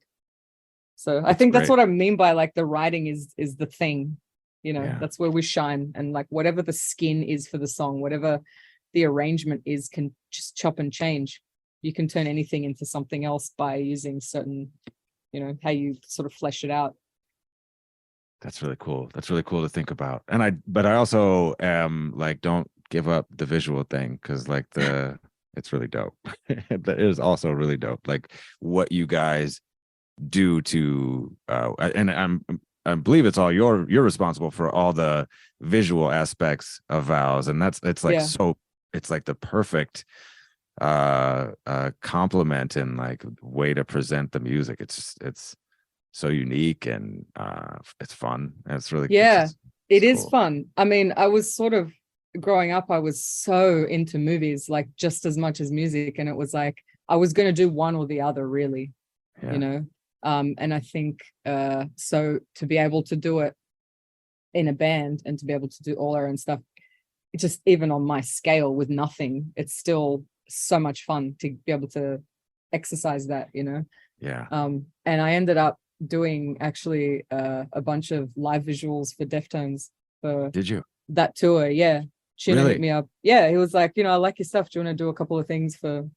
so I think that's what I mean by like the writing is the thing, that's where we shine. And like whatever the skin is for the song, whatever the arrangement is, can just chop and change. You can turn anything into something else by using certain how you sort of flesh it out. That's really cool. That's really cool to think about. But I also am like, don't give up the visual thing, because like it's really dope. That is also really dope. Like what you guys do to and I believe it's all you're responsible for all the visual aspects of VOWWS, and it's like so it's like the perfect compliment and like way to present the music. It's so unique, and it's fun, and it's really it is cool. fun. I mean, I was sort of growing up, I was so into movies, like just as much as music, and it was like I was going to do one or the other, really. And I think so to be able to do it in a band and to be able to do all our own stuff, it's just, even on my scale with nothing, it's still so much fun to be able to exercise that. And I ended up doing actually a bunch of live visuals for Deftones for Did you? That tour. Chino hit me up. He was like, I like your stuff, do you want to do a couple of things for a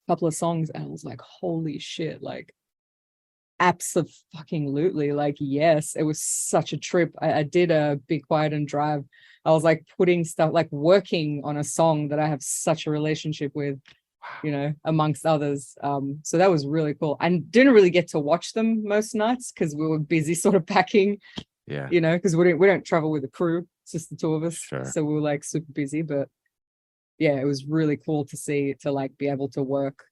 couple of songs? And I was like, holy shit, like absolutely, like yes. It was such a trip. I did a Be Quiet and Drive. I was like putting stuff, like working on a song that I have such a relationship with, amongst others. So that was really cool. I didn't really get to watch them most nights because we were busy sort of packing, because we don't travel with a crew. It's just the two of us. So we were like super busy, but it was really cool to see, to like be able to work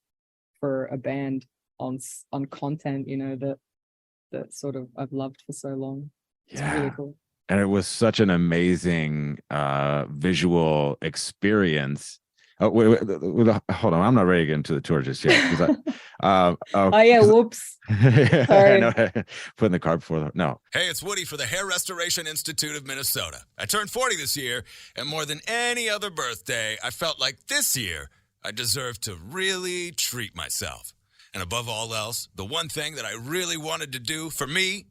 for a band on content, that sort of I've loved for so long. It's really cool. And it was such an amazing visual experience. Wait, hold on, I'm not ready to get into the tour just yet. Whoops. Sorry. I know, putting the cart before no. Hey, it's Woody for the Hair Restoration Institute of Minnesota. I turned 40 this year, and more than any other birthday, I felt like this year I deserved to really treat myself. And above all else, the one thing that I really wanted to do for me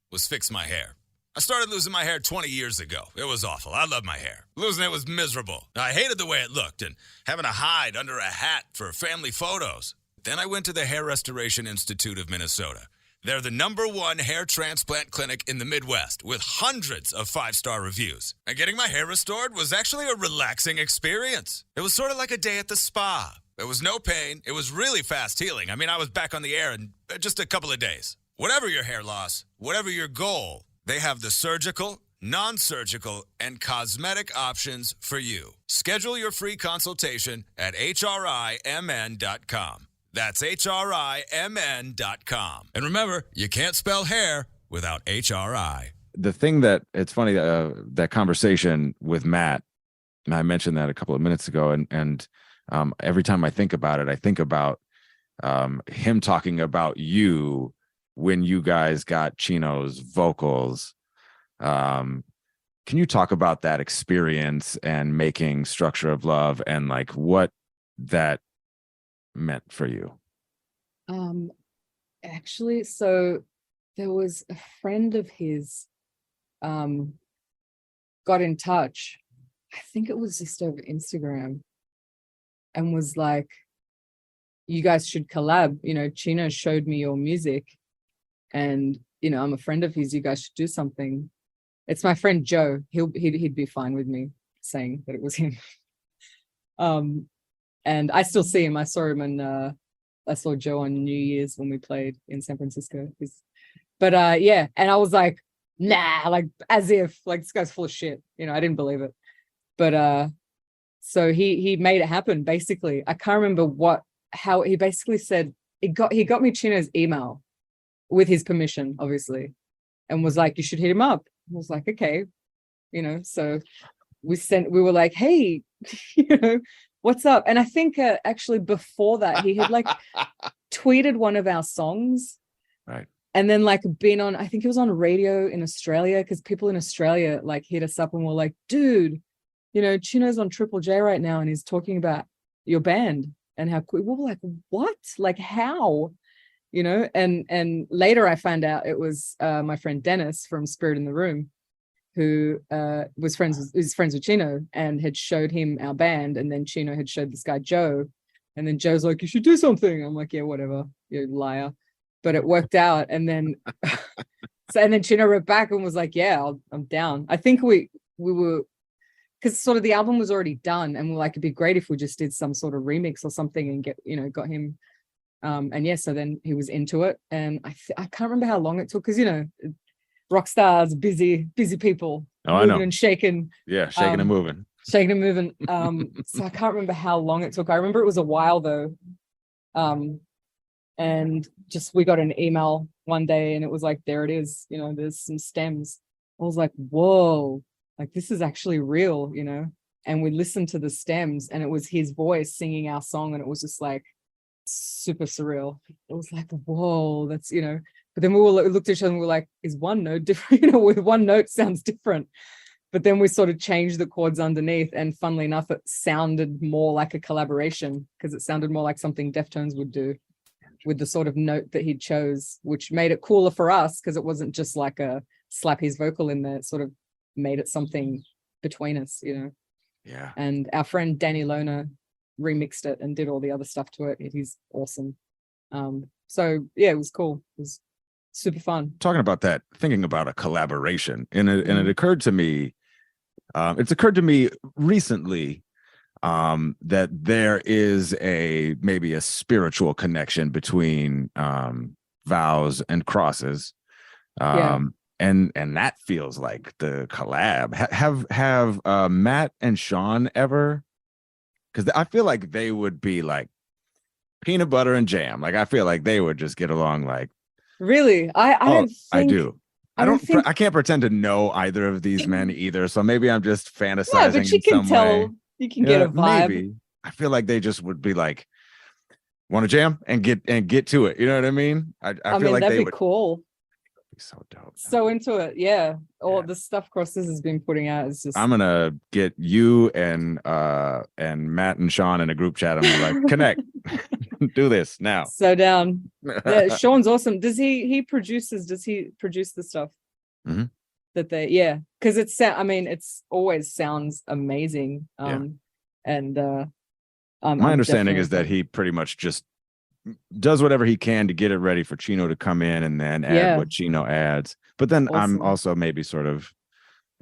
was fix my hair. I started losing my hair 20 years ago. It was awful. I love my hair. Losing it was miserable. I hated the way it looked and having to hide under a hat for family photos. Then I went to the Hair Restoration Institute of Minnesota. They're the #1 hair transplant clinic in the Midwest with hundreds of 5-star reviews. And getting my hair restored was actually a relaxing experience. It was sort of like a day at the spa. There was no pain. It was really fast healing. I mean, I was back on the air in just a couple of days. Whatever your hair loss, whatever your goal, they have the surgical, non-surgical, and cosmetic options for you. Schedule your free consultation at hrimn.com. That's hrimn.com. And remember, you can't spell hair without HRI. The thing that, it's funny, that conversation with Matt, and I mentioned that a couple of minutes ago, and every time I think about it, I think about him talking about you when you guys got Chino's vocals. Can you talk about that experience and making Structure of Love and like what that meant for you? Actually, so there was a friend of his got in touch. I think it was just over Instagram, and was like, you guys should collab. Chino showed me your music, and I'm a friend of his. You guys should do something. It's my friend Joe. He'd be fine with me saying that it was him. And I still see him. I saw him, and I saw Joe on New Year's when we played in San Francisco. But and I was like, nah, like as if like this guy's full of shit. I didn't believe it. But so he made it happen. Basically, I can't remember how he basically said he got me Chino's email with his permission, obviously, and was like, you should hit him up. I was like, okay, so we were like, hey, what's up? And I think actually before that he had like tweeted one of our songs, right? And then like been on, I think it was on radio in Australia, because people in Australia like hit us up and were like, dude, Chino's on Triple J right now and he's talking about your band and how cool. We were like, what? Like how? And later I found out it was my friend Dennis from Spirit in the Room, who is friends with Chino and had showed him our band, and then Chino had showed this guy Joe, and then Joe's like, you should do something. I'm like, yeah, whatever, you liar. but it worked out. And then and then Chino wrote back and was like, yeah, I'm down. I think we were, because sort of the album was already done, and we're like, it'd be great if we just did some sort of remix or something and got him. And yeah, so then he was into it, and I can't remember how long it took, because rock stars, busy people, I moving know. and shaking. Yeah, shaking and moving. Shaking and moving. So I can't remember how long it took. I remember it was a while though. And just we got an email one day, and it was like, there it is, there's some stems. I was like, whoa, like this is actually real, and we listened to the stems, and it was his voice singing our song, and it was just like super surreal. It was like, whoa, that's but then we looked at each other and we were like, is one note different? With one note sounds different. But then we sort of changed the chords underneath, and funnily enough, it sounded more like a collaboration, because it sounded more like something Deftones would do with the sort of note that he chose, which made it cooler for us, because it wasn't just like a slap his vocal in there. It sort of made it something between us, Yeah. And our friend Danny Lohner remixed it and did all the other stuff to it. He's awesome. So yeah, it was cool. It was super fun. Talking about that, thinking about a collaboration, and it occurred to me, it's occurred to me recently that there is maybe a spiritual connection between VOWWS and Crosses, and that feels like the collab. Have Matt and Sean ever? Because I feel like they would be like peanut butter and jam. Like I feel like they would just get along like. Really? I do. I can't pretend to know either of these men either. So maybe I'm just fantasizing. Yeah, but you can tell. Way. You can get a vibe. Maybe. I feel like they just would be like, want to jam and get to it. You know what I mean? I feel like that'd they be cool. Be so dope. So into it, yeah. All the stuff Crosses has been putting out is just. I'm gonna get you and Matt and Sean in a group chat. I'm like, connect, do this now. So down. Yeah, Sean's awesome. Does he produce the stuff? Mm-hmm. That they because it's always sounds amazing. And my understanding is that he pretty much just does whatever he can to get it ready for Chino to come in and then add what Chino adds. But then awesome. I'm also maybe sort of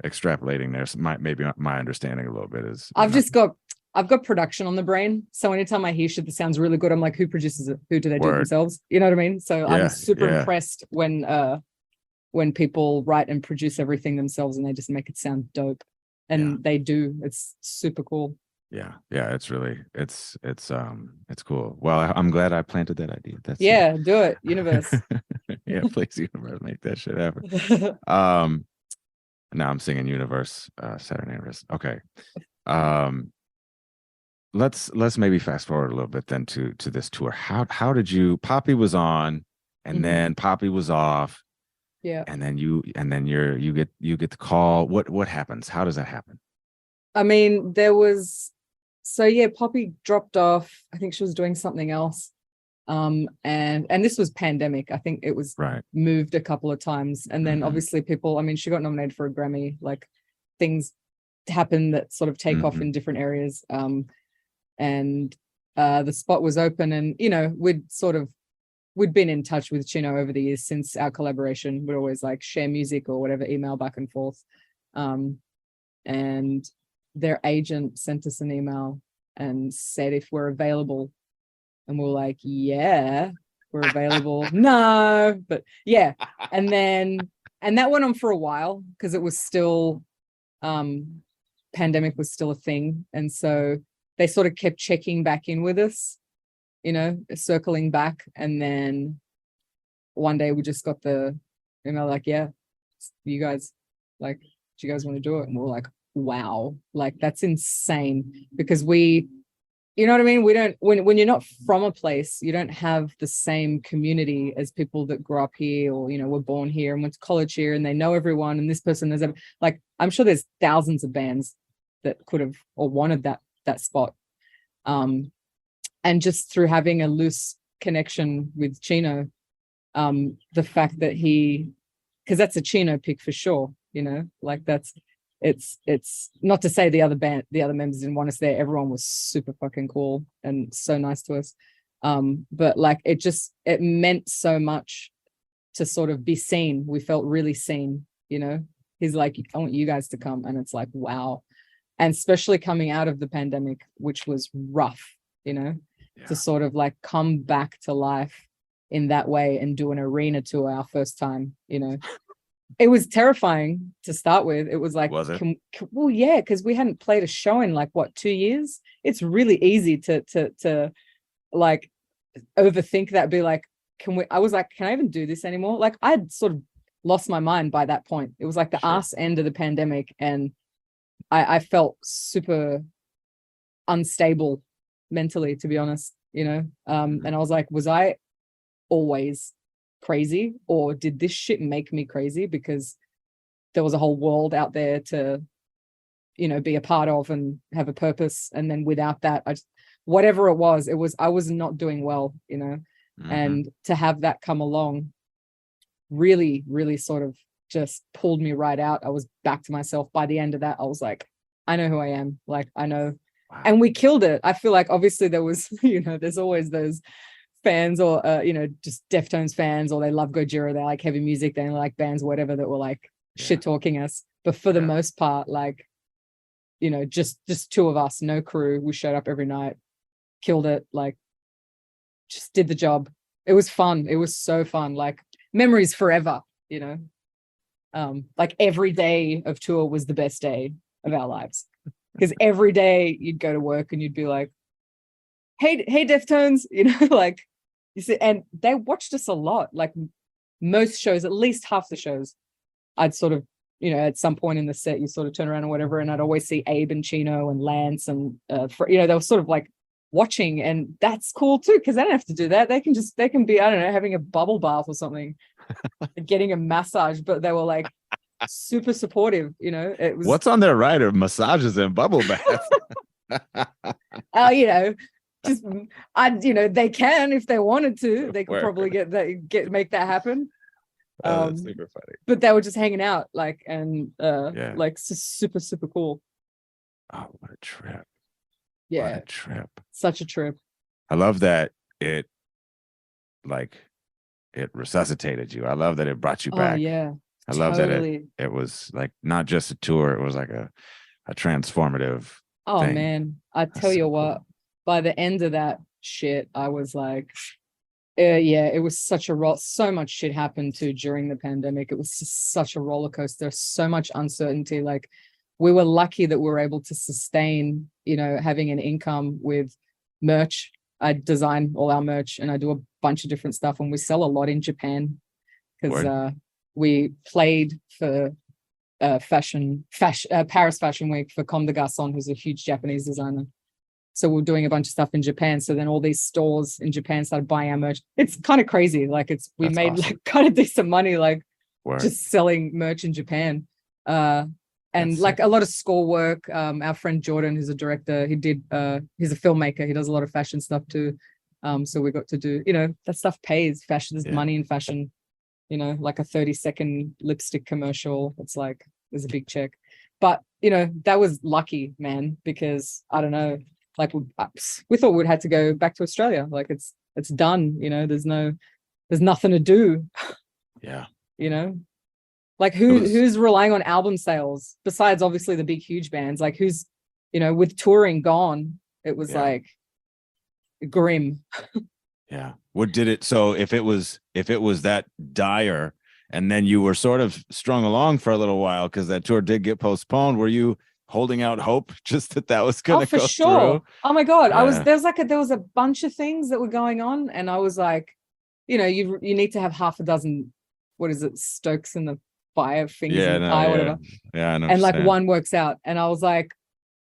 extrapolating there. So maybe my understanding a little bit is I've got production on the brain. So anytime I hear shit that sounds really good, I'm like, who produces it? Who do they do it themselves? You know what I mean? So I'm super impressed when people write and produce everything themselves and they just make it sound dope. And they do. It's super cool. Yeah, it's really it's cool. Well, I'm glad I planted that idea. That's do it, universe. Please, universe, make that shit happen. Now I'm singing Universe, Saturday Night Rizz. Okay. Let's maybe fast forward a little bit then to this tour. How did you? Poppy was on, and then Poppy was off. Yeah. And then you get the call. What happens? How does that happen? I mean, Poppy dropped off. I think she was doing something else. And this was pandemic. I think it was moved a couple of times. And then obviously she got nominated for a Grammy, like things happen that sort of take off in different areas. And the spot was open, and, we'd been in touch with Chino over the years since our collaboration. We'd always like share music or whatever, email back and forth. And their agent sent us an email and said if we're available, and we're like, yeah, we're available. No, but yeah. And that went on for a while because it was still pandemic was still a thing, and so they sort of kept checking back in with us, circling back. And then one day we just got the like, yeah, you guys, like, do you guys want to do it? And we're like, wow, like that's insane, because we, you know what I mean? We don't, when you're not from a place, you don't have the same community as people that grew up here or, were born here and went to college here and they know everyone. And this person is like, I'm sure there's thousands of bands that could have or wanted that spot. And just through having a loose connection with Chino, the fact that because that's a Chino pick for sure, like it's not to say the other members didn't want us there. Everyone was super fucking cool and so nice to us. But like it meant so much to sort of be seen. We felt really seen, you know. He's like, I want you guys to come. And it's like, wow. And especially coming out of the pandemic, which was rough, you know, to sort of like come back to life in that way and do an arena tour our first time, you know. It was terrifying to start with. It was like, well, yeah, because we hadn't played a show in like what, 2 years. It's really easy to like overthink that, be like, I was like, can I even do this anymore? Like I'd sort of lost my mind by that point. It was like the arse end of the pandemic, and I felt super unstable mentally, to be honest, you know. And I was like, was I always crazy, or did this shit make me crazy because there was a whole world out there to, you know, be a part of and have a purpose, and then without that, whatever it was, I was not doing well, you know. And to have that come along really, really sort of just pulled me right out. I was back to myself. By the end of that, I was like, I know who I am. Like, I know. Wow. And we killed it. I feel like obviously there was, you know, there's always those fans or, you know, just Deftones fans, or they love Gojira, they like heavy music, they like bands, whatever, that were like shit talking us. But for the most part, like, you know, just two of us, no crew. We showed up every night, killed it, like just did the job. It was fun. It was so fun. Like memories forever, you know. Like every day of tour was the best day of our lives, because every day you'd go to work and you'd be like, hey Deftones, you know, like you see. And they watched us a lot. Like most shows, at least half the shows, I'd sort of, you know, at some point in the set you sort of turn around or whatever, and I'd always see Abe and Chino and Lance and you know, they were sort of like watching, and that's cool too, because they don't have to do that. They can be, I don't know, having a bubble bath or something, getting a massage, but they were like super supportive, you know. It was, what's on their rider? Massages and bubble baths. You know, just you know, they can, if they wanted to, they could probably make that happen. That's super funny. But they were just hanging out, like, and like super, super cool. Oh, what a trip. Yeah. What a trip. Such a trip. I love that it resuscitated you. I love that it brought you back. Yeah. I love that it was like not just a tour, it was like a transformative thing. Man, I tell you what, by the end of that shit, I was like, it was such so much shit happened too during the pandemic. It was just such a roller coaster, so much uncertainty. Like we were lucky that we were able to sustain, you know, having an income with merch. I design all our merch and I do a bunch of different stuff, and we sell a lot in Japan because we played for Paris Fashion Week for Comme des Garçons, who's a huge Japanese designer. So we're doing a bunch of stuff in Japan. So then all these stores in Japan started buying our merch. It's kind of crazy. Like we made awesome. Like kind of decent money, like just selling merch in Japan. And that's like sick. A lot of schoolwork. Our friend Jordan, who's a director, he's a filmmaker. He does a lot of fashion stuff too. So we got to do, you know, that stuff pays. Fashion, there's money in fashion, you know, like a 30-second lipstick commercial. It's like, there's a big check. But, you know, that was lucky, man, because I don't know, like we thought we'd had to go back to Australia. Like it's done, you know, there's nothing to do. Yeah. You know, like who's relying on album sales besides obviously the big, huge bands? Like who's, you know, with touring gone, it was like grim. Yeah. What did it? So if it was that dire, and then you were sort of strung along for a little while because that tour did get postponed, were you holding out hope just that was going to go through? Oh my God. Yeah. There was a bunch of things that were going on. And I was like, you know, you need to have half a dozen, what is it? Stokes in the fire, fingers in the pie, whatever. Yeah. I know. And like one works out. And I was like,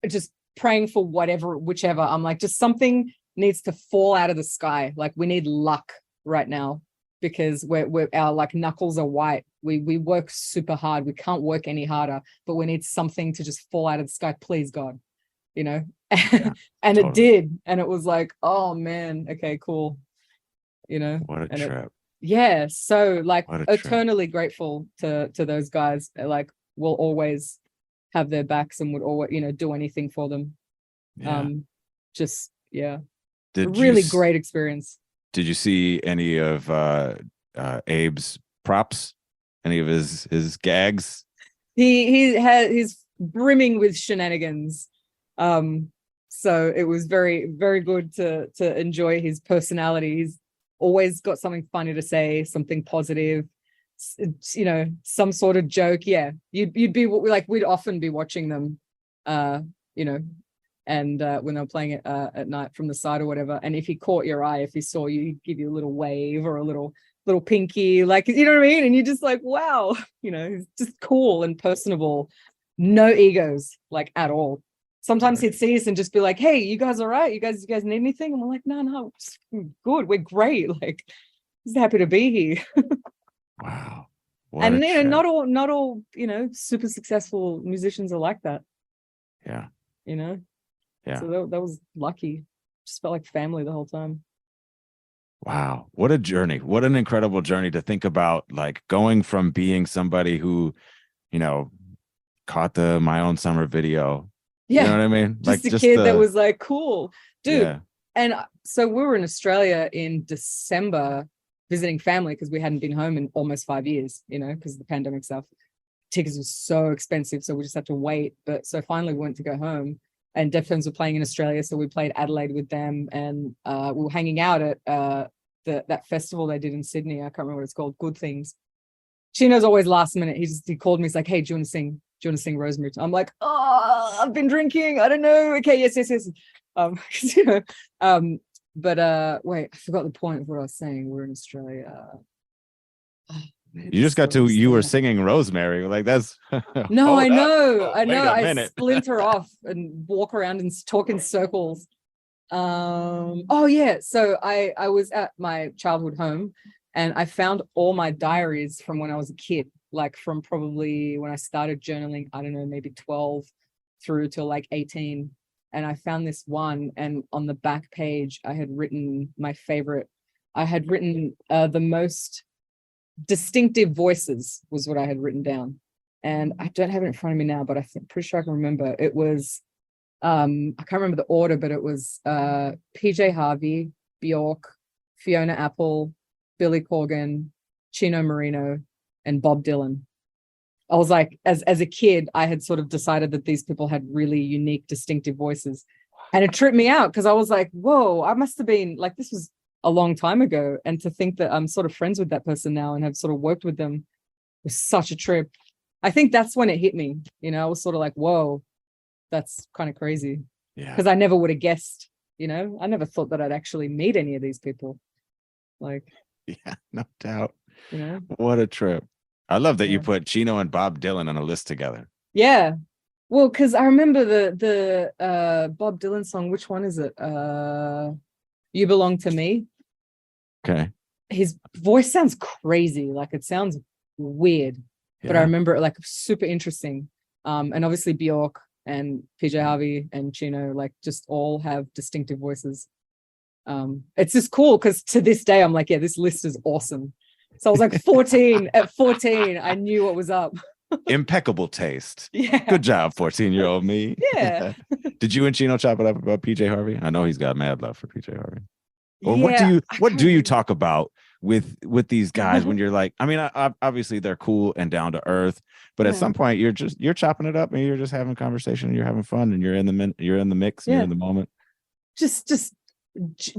just praying for whichever. I'm like, just something needs to fall out of the sky. Like we need luck right now because our like knuckles are white. We work super hard. We can't work any harder, but we need something to just fall out of the sky. Please, God, you know? And totally. It did. And it was like, oh man, okay, cool. You know? What a trip. Yeah. So like eternally grateful to those guys. Like we'll always have their backs and would always, you know, do anything for them. Yeah. A really great experience. Did you see any of Abe's props? Any of his gags? He's brimming with shenanigans. So it was very, very good to enjoy his personality. He's always got something funny to say, something positive, you know, some sort of joke. Yeah, you'd be like, we'd often be watching them, you know, and when they were playing it at night from the side or whatever. And if he caught your eye, if he saw you, he'd give you a little wave or a little pinky, like, you know what I mean? And you're just like, wow, you know, he's just cool and personable, no egos, like, at all. Sometimes he'd see us and just be like, hey, you guys all right? You guys need anything? And we're like, no, good. We're great. Like, just happy to be here. Wow. And you know, not all, you know, super successful musicians are like that. Yeah. You know? Yeah. So that was lucky. Just felt like family the whole time. Wow. What a journey. What an incredible journey to think about, like, going from being somebody who, you know, caught the My Own Summer video. Yeah. You know what I mean? Just a kid that was like, cool. Dude. Yeah. And so we were in Australia in December visiting family because we hadn't been home in almost 5 years, you know, because of the pandemic stuff. Tickets were so expensive. So we just had to wait. But so finally we went to go home, and Deftones were playing in Australia. So we played Adelaide with them, and we were hanging out at that festival they did in Sydney. I can't remember what it's called. Good Things. Chino's always last minute. He called me. He's like, hey, do you want to sing? Do you want to sing Rosemary? I'm like, oh, I've been drinking. I don't know. Okay, yes. You know, but wait, I forgot the point of what I was saying. We're in Australia. You just got to, you were singing Rosemary. Like, that's no, I know. I splinter off and walk around and talk in circles. Oh yeah. So I was at my childhood home, and I found all my diaries from when I was a kid, like from probably when I started journaling, I don't know, maybe 12 through till like 18. And I found this one, and on the back page, I had written my favorite. I had written the most distinctive voices was what I had written down. And I don't have it in front of me now, but pretty sure I can remember. It was, I can't remember the order, but it was PJ Harvey, Bjork, Fiona Apple, Billy Corgan, Chino Marino, and Bob Dylan. I was like, as a kid, I had sort of decided that these people had really unique, distinctive voices. And it tripped me out because I was like, whoa, I must have been like, this was a long time ago. And to think that I'm sort of friends with that person now and have sort of worked with them was such a trip. I think that's when it hit me. You know, I was sort of like, whoa, that's kind of crazy. Yeah. Because I never would have guessed, you know, I never thought that I'd actually meet any of these people. Like, yeah, no doubt. You know, what a trip. I love that you put Chino and Bob Dylan on a list together. Yeah. Well, because I remember the Bob Dylan song. Which one is it? You Belong to Me. Okay. His voice sounds crazy. Like, it sounds weird. Yeah. But I remember it like super interesting. And obviously Bjork and PJ Harvey and Chino, like, just all have distinctive voices. It's just cool because to this day I'm like, yeah, this list is awesome. So I was like 14. At 14, I knew what was up. Impeccable taste. Yeah. Good job, 14-year-old me. Yeah. Did you and Chino chop it up about PJ Harvey? I know he's got mad love for PJ Harvey. Or yeah, what do you talk about with these guys when you're like, I mean, obviously they're cool and down to earth, but at some point you're chopping it up and you're just having a conversation and you're having fun and you're in the mix, you're in the moment. Just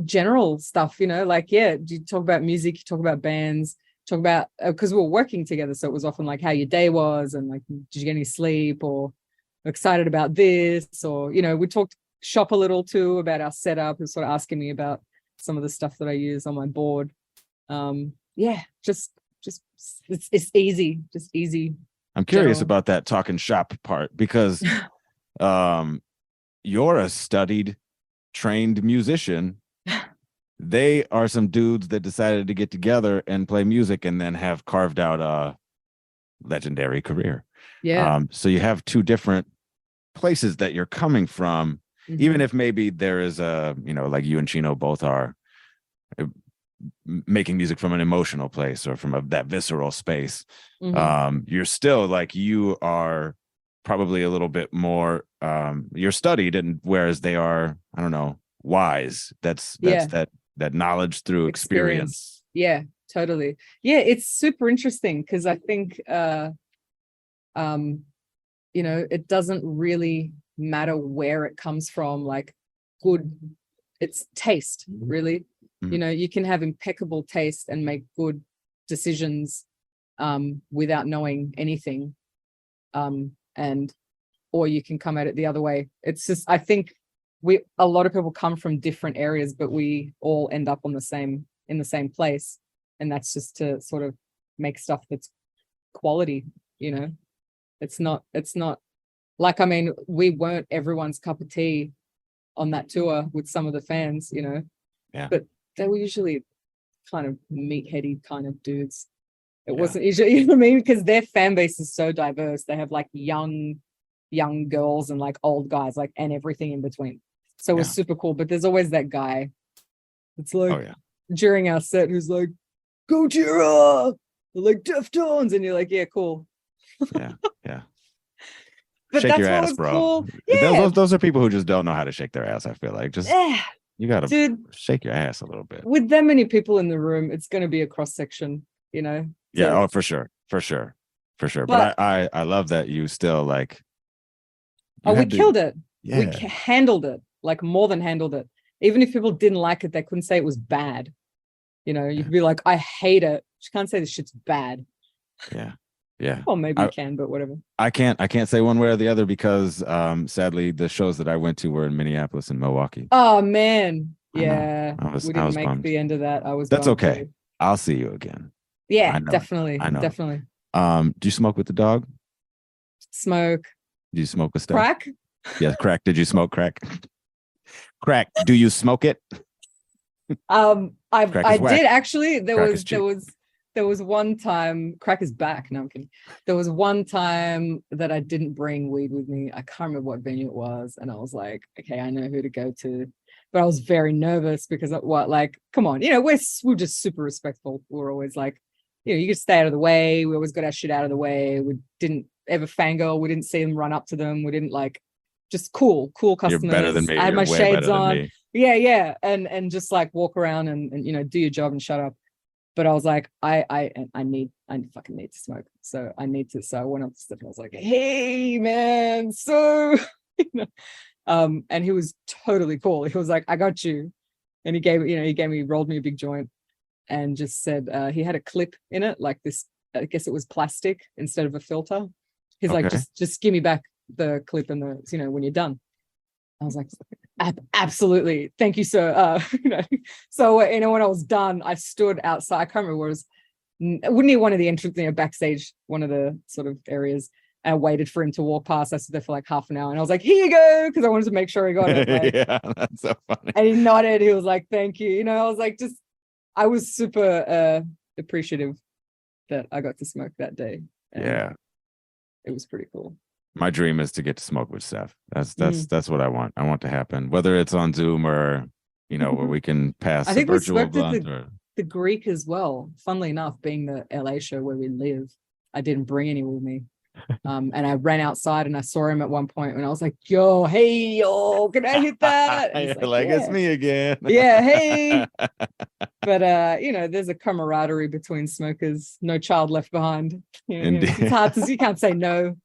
general stuff, you know, like, yeah, you talk about music, you talk about bands, talk about, because we were working together, so it was often like how your day was and like, did you get any sleep, or excited about this, or, you know, we talked shop a little too about our setup and sort of asking me about some of the stuff that I use on my board. Yeah, just it's easy, just easy. I'm curious about that talking shop part because you're a studied, trained musician. They are some dudes that decided to get together and play music and then have carved out a legendary career. Yeah. So you have two different places that you're coming from, even if maybe there is a, you know, like you and Chino both are making music from an emotional place or from that visceral space. You're still like, you are probably a little bit more, you're studied, and whereas they are, I don't know, wise. That's that knowledge through experience. Yeah, totally. Yeah, it's super interesting because I think it doesn't really matter where it comes from, like it's taste, really. You can have impeccable taste and make good decisions without knowing anything, or you can come at it the other way. It's just, I think a lot of people come from different areas, but we all end up in the same place, and that's just to sort of make stuff that's quality. It's not like, I mean, we weren't everyone's cup of tea on that tour with some of the fans, but they were usually kind of meatheady kind of dudes. It wasn't usually, you know what I mean? Because their fan base is so diverse. They have like young girls and like old guys, like, and everything in between. So it was super cool. But there's always that guy. It's like during our set who's like, Gojira, like Deftones, and you're like, yeah, cool. Yeah. But shake that's your what ass, was bro. cool. Yeah. Those are people who just don't know how to shake their ass. I feel like just you gotta shake your ass a little bit. With that many people in the room, it's going to be a cross section, So, yeah. Oh, for sure. But I love that you still like. We killed it. Yeah. We handled it, like more than handled it. Even if people didn't like it, they couldn't say it was bad. You could be like, I hate it. You can't say this shit's bad. Yeah. Well, maybe you can, but whatever. I can't say one way or the other because sadly the shows that I went to were in Minneapolis and Milwaukee. Oh man. Yeah. We didn't make bummed. The end of that. That's okay. Too. I'll see you again. Yeah, definitely. I know. Definitely. Do you smoke with the dog? Smoke. Do you smoke with stuff? Crack? Yeah, crack. Did you smoke crack? Crack. Do you smoke it? I did actually. There was one time, crack is back. No, I'm kidding. There was one time that I didn't bring weed with me. I can't remember what venue it was. And I was like, okay, I know who to go to. But I was very nervous because come on, we're just super respectful. We're always like, you could stay out of the way. We always got our shit out of the way. We didn't ever fangirl. We didn't see them run up to them. We didn't just cool customers. You're better than me. I had my shades on. Yeah. And just like walk around and do your job and shut up. But I was like, I fucking need to smoke. So I went up to stuff and I was like, hey man, so and he was totally cool. He was like, I got you. And he rolled me a big joint and just said he had a clip in it, like this, I guess it was plastic instead of a filter. He's like, just give me back the clip and when you're done. I was like, absolutely, thank you, sir. So when I was done, I stood outside. I can't remember where it was. Wouldn't near one of the entrance, backstage, one of the sort of areas. I waited for him to walk past. I stood there for like half an hour, and I was like, "Here you go," because I wanted to make sure he got it. Yeah, that's so funny. And he nodded. He was like, "Thank you." I was like, I was super appreciative that I got to smoke that day. And it was pretty cool. My dream is to get to smoke with Steph. That's what I want. I want to happen, whether it's on Zoom or where we can pass. I think a virtual we smoked blunt at the Greek as well. Funnily enough, being the LA show where we live, I didn't bring any with me. And I ran outside and I saw him at one point and I was like, yo, can I hit that? And You're like, it's me again. Yeah, hey. But there's a camaraderie between smokers. No child left behind. It's hard to, you can't say no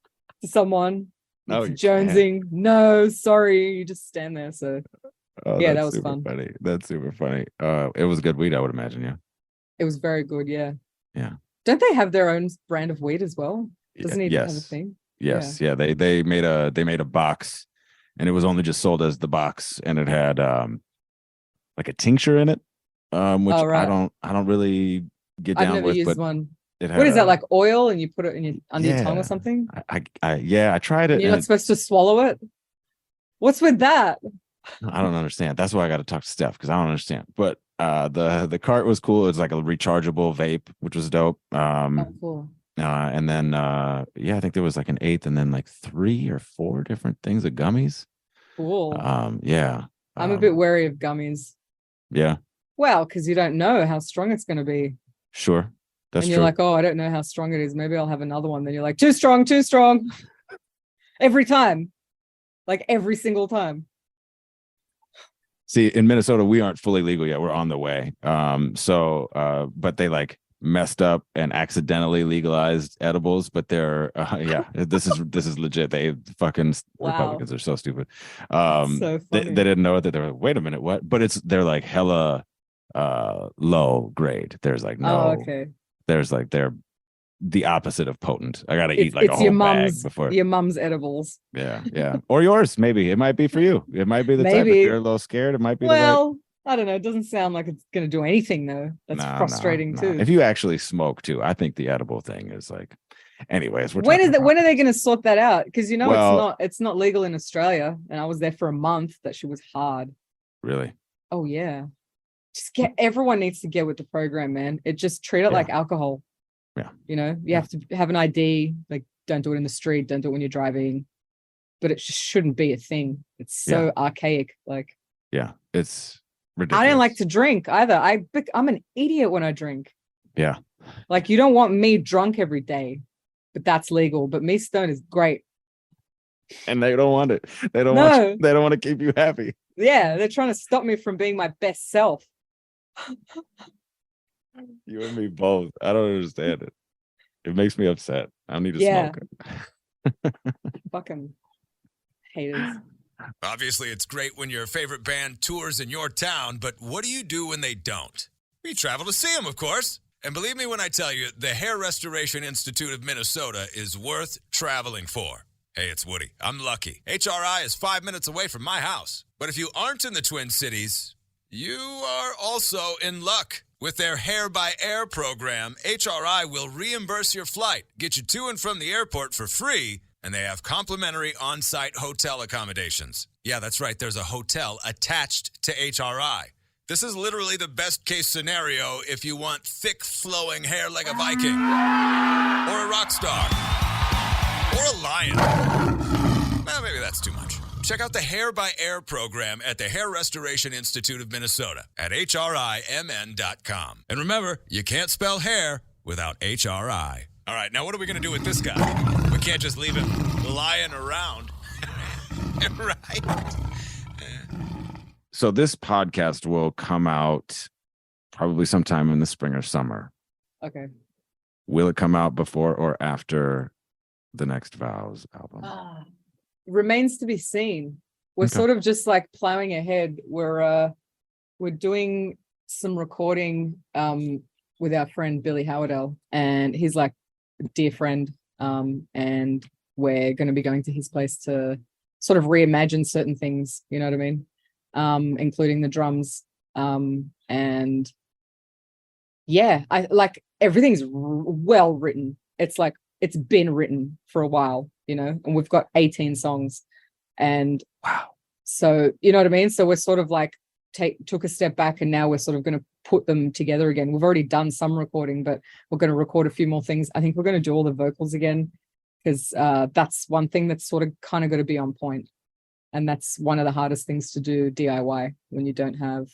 to someone. No, jonesing. No, sorry. You just stand there. So that was fun. Funny. That's super funny. It was good weed, I would imagine. Yeah. It was very good. Yeah. Yeah. Don't they have their own brand of weed as well? Doesn't it have a thing? Yes. Yeah. They made a box, and it was only just sold as the box, and it had like a tincture in it, which I don't really get down with. I've never used one. What is that, like oil, and you put it under your tongue or something? I tried it. You're not supposed to swallow it. What's with that? I don't understand. That's why I got to talk to Steph, because I don't understand. But the cart was cool. It's like a rechargeable vape, which was dope. Cool. And then I think there was like an eighth, and then like 3 or 4 different things of gummies. Cool. Yeah. I'm a bit wary of gummies. Yeah. Well, because you don't know how strong it's going to be. Sure. That's and you're true. like, oh, I don't know how strong it is. Maybe I'll have another one. Then you're like, too strong. Every time. Like every single time. See, in Minnesota, we aren't fully legal yet. We're on the way. But they like messed up and accidentally legalized edibles. But they're, this is legit. They fucking Republicans are so stupid. So they funny. didn't know that. They were like, wait a minute, what? But they're like hella low grade. There's like no, okay. there's like they're the opposite of potent. I gotta It's, eat like a it's your whole bag mum's before. your mum's edibles. Yeah. Or yours, maybe. It might be for you. It might be the type. If Maybe. you're a little scared, it might be the right. Well, I don't know. It doesn't sound like it's gonna do anything though. That's frustrating too. If you actually smoke too, I think the edible thing is like. Anyways, when are they going to sort that out? Because it's not legal in Australia, and I was there for a month. That shit was hard. Really? Oh yeah. Everyone needs to get with the program, man. It just treat it like alcohol. Yeah. You know, you have to have an ID. Like, don't do it in the street. Don't do it when you're driving. But it just shouldn't be a thing. It's so archaic. Like. Yeah, it's ridiculous. I don't like to drink either. I'm an idiot when I drink. Yeah. Like, you don't want me drunk every day, but that's legal. But me stoned is great. And they don't want it. They don't want to keep you happy. Yeah, they're trying to stop me from being my best self. You and me both. I don't understand it. It makes me upset. I need to smoke it. Fucking haters. Obviously, it's great when your favorite band tours in your town, but what do you do when they don't? We travel to see them, of course. And believe me when I tell you, the Hair Restoration Institute of Minnesota is worth traveling for. Hey, it's Woody. I'm lucky. HRI is 5 minutes away from my house. But if you aren't in the Twin Cities, you are also in luck. With their Hair by Air program, HRI will reimburse your flight, get you to and from the airport for free, and they have complimentary on-site hotel accommodations. Yeah, that's right. There's a hotel attached to HRI. This is literally the best case scenario if you want thick flowing hair like a Viking or a rock star or a lion. Well, maybe that's too much. Check out the Hair by Air program at the Hair Restoration Institute of Minnesota at hrimn.com. And remember, you can't spell hair without HRI. All right, now what are we going to do with this guy? We can't just leave him lying around. Right? So this podcast will come out probably sometime in the spring or summer. Okay. Will it come out before or after the next VOWWS album? Remains to be seen. We're sort of just like plowing ahead. We're doing some recording with our friend Billy Howardell, and he's like a dear friend. And we're going to be going to his place to sort of reimagine certain things. You know what I mean? Including the drums. And yeah, I like everything's well written. It's like it's been written for a while, you know, and we've got 18 songs. And wow. So, you know what I mean? So we're sort of like took a step back, and now we're sort of going to put them together again. We've already done some recording, but we're going to record a few more things. I think we're going to do all the vocals again, because that's one thing that's sort of kind of got to be on point. And that's one of the hardest things to do DIY when you don't have.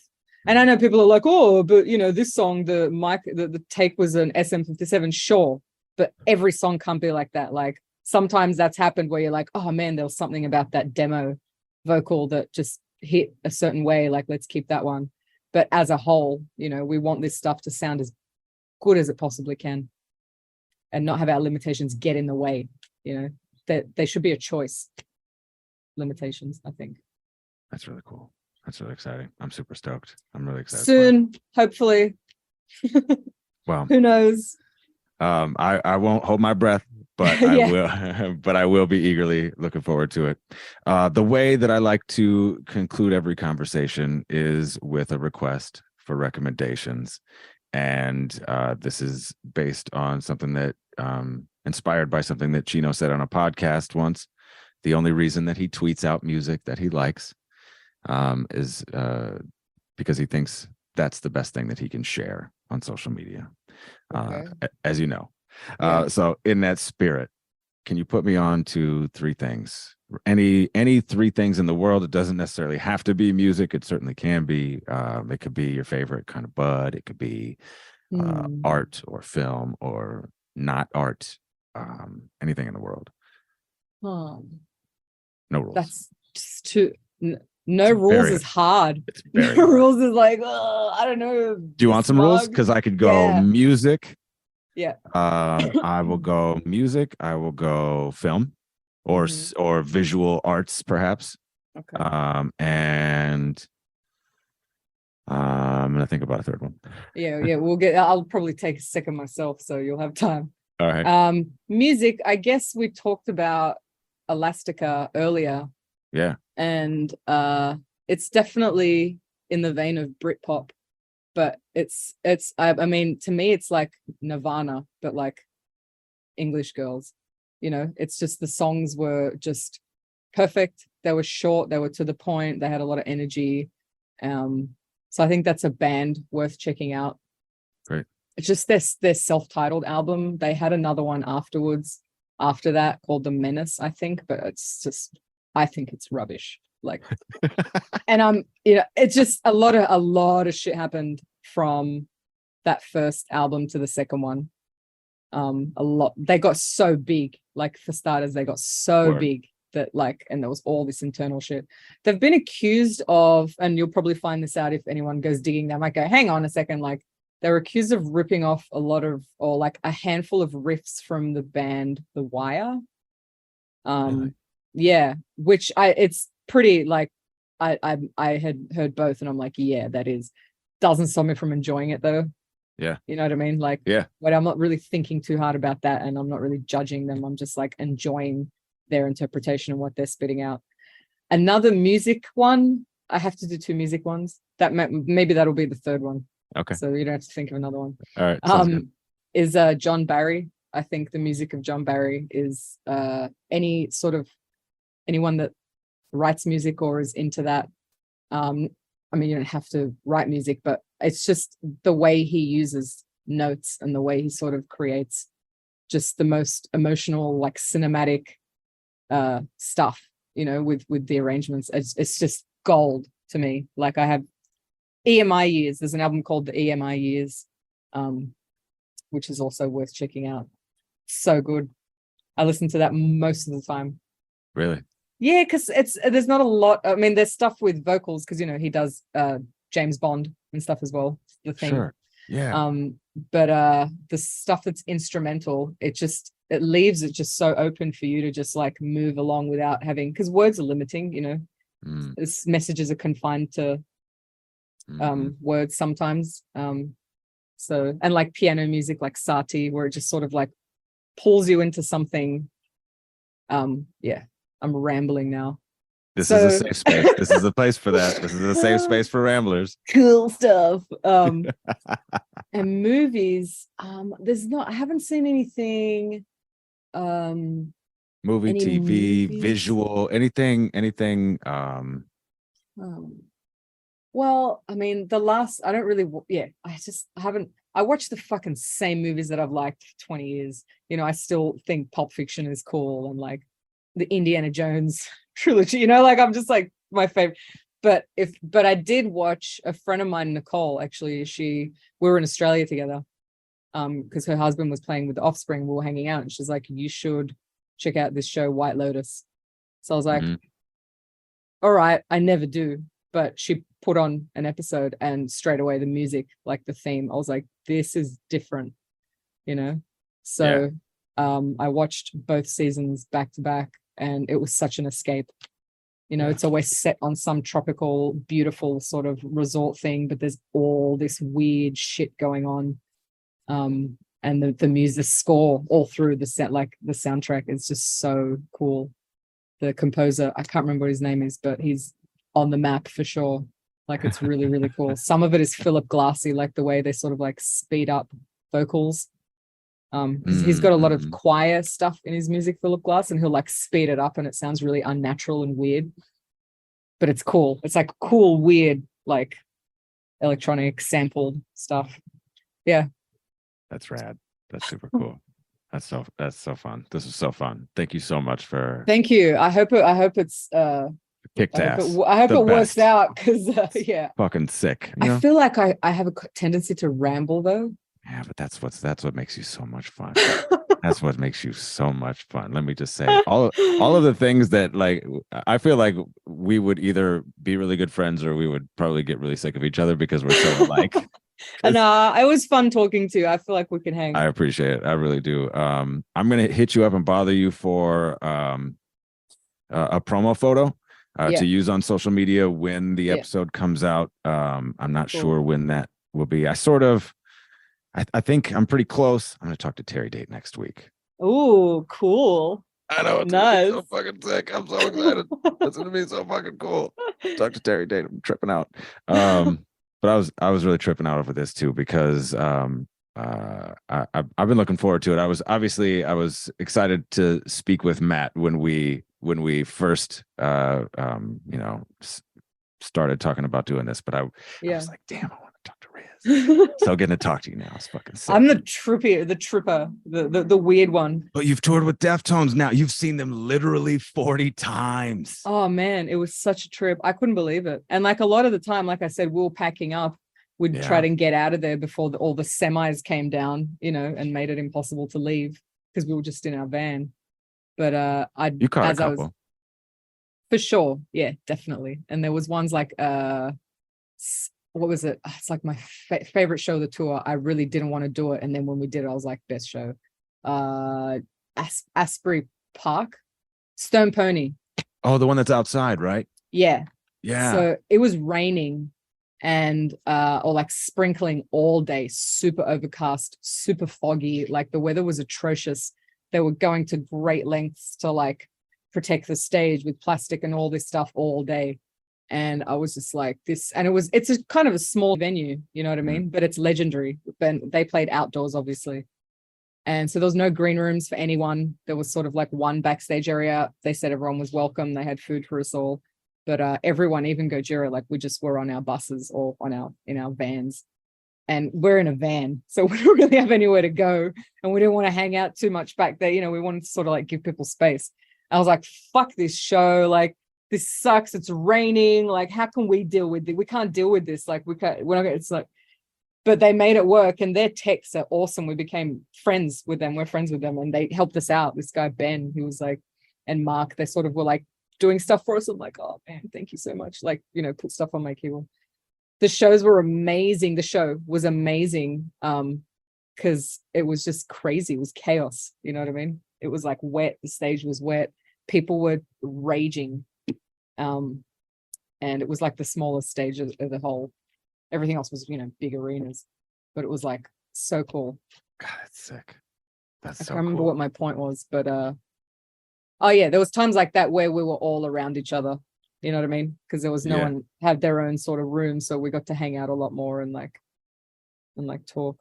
And I know people are like, oh, but you know, this song, the take was an SM57, sure. But every song can't be like that. Like sometimes that's happened where you're like, oh man, there was something about that demo vocal that just hit a certain way. Like, let's keep that one. But as a whole, you know, we want this stuff to sound as good as it possibly can and not have our limitations get in the way. You know, that they should be a choice. Limitations, I think. That's really cool. That's really exciting. I'm super stoked. I'm really excited. Soon, hopefully. Well, who knows? I won't hold my breath, but I will. But I will be eagerly looking forward to it. The way that I like to conclude every conversation is with a request for recommendations, and this is based on something that inspired by something that Chino said on a podcast once. The only reason that he tweets out music that he likes is because he thinks that's the best thing that he can share on social media, as you know. So in that spirit, can you put me on to three things? Any three things in the world? It doesn't necessarily have to be music. It certainly can be. It could be your favorite kind of bud. It could be art or film or not art. Anything in the world. No rules. That's just too No rules is hard. It's very No hard. rules is like, I don't know. Do you want some rules? Because I could go music. Yeah. I will go music. I will go film, or visual arts, perhaps. Okay. And I'm gonna think about a third one. Yeah. I'll probably take a second myself, so you'll have time. All right. Music. I guess we talked about Elastica earlier. Yeah. And it's definitely in the vein of Britpop, but I mean, to me, it's like Nirvana, but like English girls. You know, it's just the songs were just perfect. They were short. They were to the point. They had a lot of energy. So I think that's a band worth checking out. Great. It's just their self-titled album. They had another one after that called The Menace, I think, but I think it's rubbish. Like, and it's just a lot of shit happened from that first album to the second one. A lot. They got so big. Like, for starters, they got so big that and there was all this internal shit. They've been accused of, and you'll probably find this out if anyone goes digging, they might go, hang on a second, like they were accused of ripping off a handful of riffs from the band The Wire. Really? Yeah, which it's pretty like I had heard both, and I'm like, yeah, that doesn't stop me from enjoying it though. Yeah. You know what I mean? Like, yeah. But I'm not really thinking too hard about that, and I'm not really judging them. I'm just like enjoying their interpretation and what they're spitting out. Another music one, I have to do two music ones. That maybe that'll be the third one. Okay. So you don't have to think of another one. All right. Is John Barry. I think the music of John Barry is anyone that writes music or is into that. I mean, you don't have to write music, but it's just the way he uses notes and the way he sort of creates just the most emotional, like cinematic stuff, you know, with the arrangements. It's just gold to me. Like, I have EMI Years. There's an album called the EMI Years, which is also worth checking out. So good. I listen to that most of the time. Really? Yeah, because there's not a lot. I mean, there's stuff with vocals because, you know, he does James Bond and stuff as well. The thing. Sure. Yeah. But the stuff that's instrumental, it leaves it just so open for you to just like move along without having, because words are limiting, you know. This messages are confined to words sometimes. So, and like piano music like Satie, where it just sort of like pulls you into something. Yeah, I'm rambling now. This is a safe space. This is a place for that. This is a safe space for ramblers. Cool stuff. And movies, I haven't seen anything. Movie, TV, movies? visual, anything. Well, I mean, I watch the fucking same movies that I've liked for 20 years. You know, I still think Pulp Fiction is cool, and like the Indiana Jones trilogy, you know, like I'm just like my favorite. But I did watch a friend of mine, Nicole, actually, we were in Australia together because her husband was playing with the Offspring. We were hanging out, and she's like, you should check out this show, White Lotus. So I was like, all right, I never do. But she put on an episode, and straight away the music, like the theme, I was like, this is different, you know? So I watched both seasons back to back, and it was such an escape. You know, it's always set on some tropical, beautiful sort of resort thing, but there's all this weird shit going on. And the music, the score all through the set, like the soundtrack is just so cool. The composer, I can't remember what his name is, but he's on the map for sure. Like, it's really, really cool. Some of it is Philip Glassy, like the way they sort of like speed up vocals. He's got a lot of choir stuff in his music, Philip Glass, and he'll like speed it up and it sounds really unnatural and weird, but it's cool. It's like cool, weird, like electronic sampled stuff. Yeah. That's rad. That's super cool. That's so fun. This was so fun. Thank you so much for. Thank you. I hope it's kicked ass. I hope it works out, because yeah. Fucking sick. You know? I feel like I have a tendency to ramble though. Yeah, but that's what makes you so much fun. That's what makes you so much fun. Let me just say, all of the things that, like, I feel like we would either be really good friends or we would probably get really sick of each other because we're so alike. And it was fun talking to you. I feel like we can hang. I appreciate it. I really do. I'm gonna hit you up and bother you for a promo photo to use on social media when the episode comes out. I'm not sure when that will be. I think I'm pretty close. I'm gonna talk to Terry Date next week. Oh, cool. I know, it's gonna be so fucking sick. I'm so excited. It's gonna be so fucking cool. Talk to Terry Date. I'm tripping out. But I was really tripping out over this too because I've been looking forward to it. I was excited to speak with Matt when we first started talking about doing this, but I was like, damn, I want to talk to Rizz. So getting to talk to you now is fucking sick. I'm the tripper, the weird one. But you've toured with Deftones now. You've seen them literally 40 times. Oh man, it was such a trip. I couldn't believe it. And like a lot of the time, like I said, we were packing up. We'd try to get out of there before all the semis came down, and made it impossible to leave because we were just in our van. But you caught a couple. For sure. Yeah, definitely. And there was ones like what was it? It's like my favorite show of the tour. I really didn't want to do it, and then when we did it, I was like, best show. Asbury Park, Stone Pony. Oh, the one that's outside, right? Yeah. So it was raining and or like sprinkling all day, super overcast, super foggy. Like the weather was atrocious. They were going to great lengths to like protect the stage with plastic and all this stuff all day. And I was just like this, and it's a kind of a small venue, you know what I mean? But it's legendary. But they played outdoors, obviously. And so there was no green rooms for anyone. There was sort of like one backstage area. They said everyone was welcome. They had food for us all. But everyone, even Gojira, like we just were on our buses or in our vans. And we're in a van, so we don't really have anywhere to go. And we didn't want to hang out too much back there. We wanted to sort of like give people space. I was like, fuck this show. Like, this sucks. It's raining. Like, how can we deal with it? We can't deal with this. Like, it's like, but they made it work, and their techs are awesome. We became friends with them. We're friends with them, and they helped us out. This guy, Ben, who was like, and Mark, they sort of were like doing stuff for us. I'm like, oh man, thank you so much. Like, put stuff on my keyboard. The shows were amazing. The show was amazing. Because it was just crazy. It was chaos. You know what I mean? It was like wet. The stage was wet. People were raging. And it was like the smallest stage of the whole. Everything else was, big arenas, but it was like so cool. God, that's sick. I can't remember what my point was, but oh yeah, there was times like that where we were all around each other. You know what I mean? Because there was no one had their own sort of room, so we got to hang out a lot more and talk.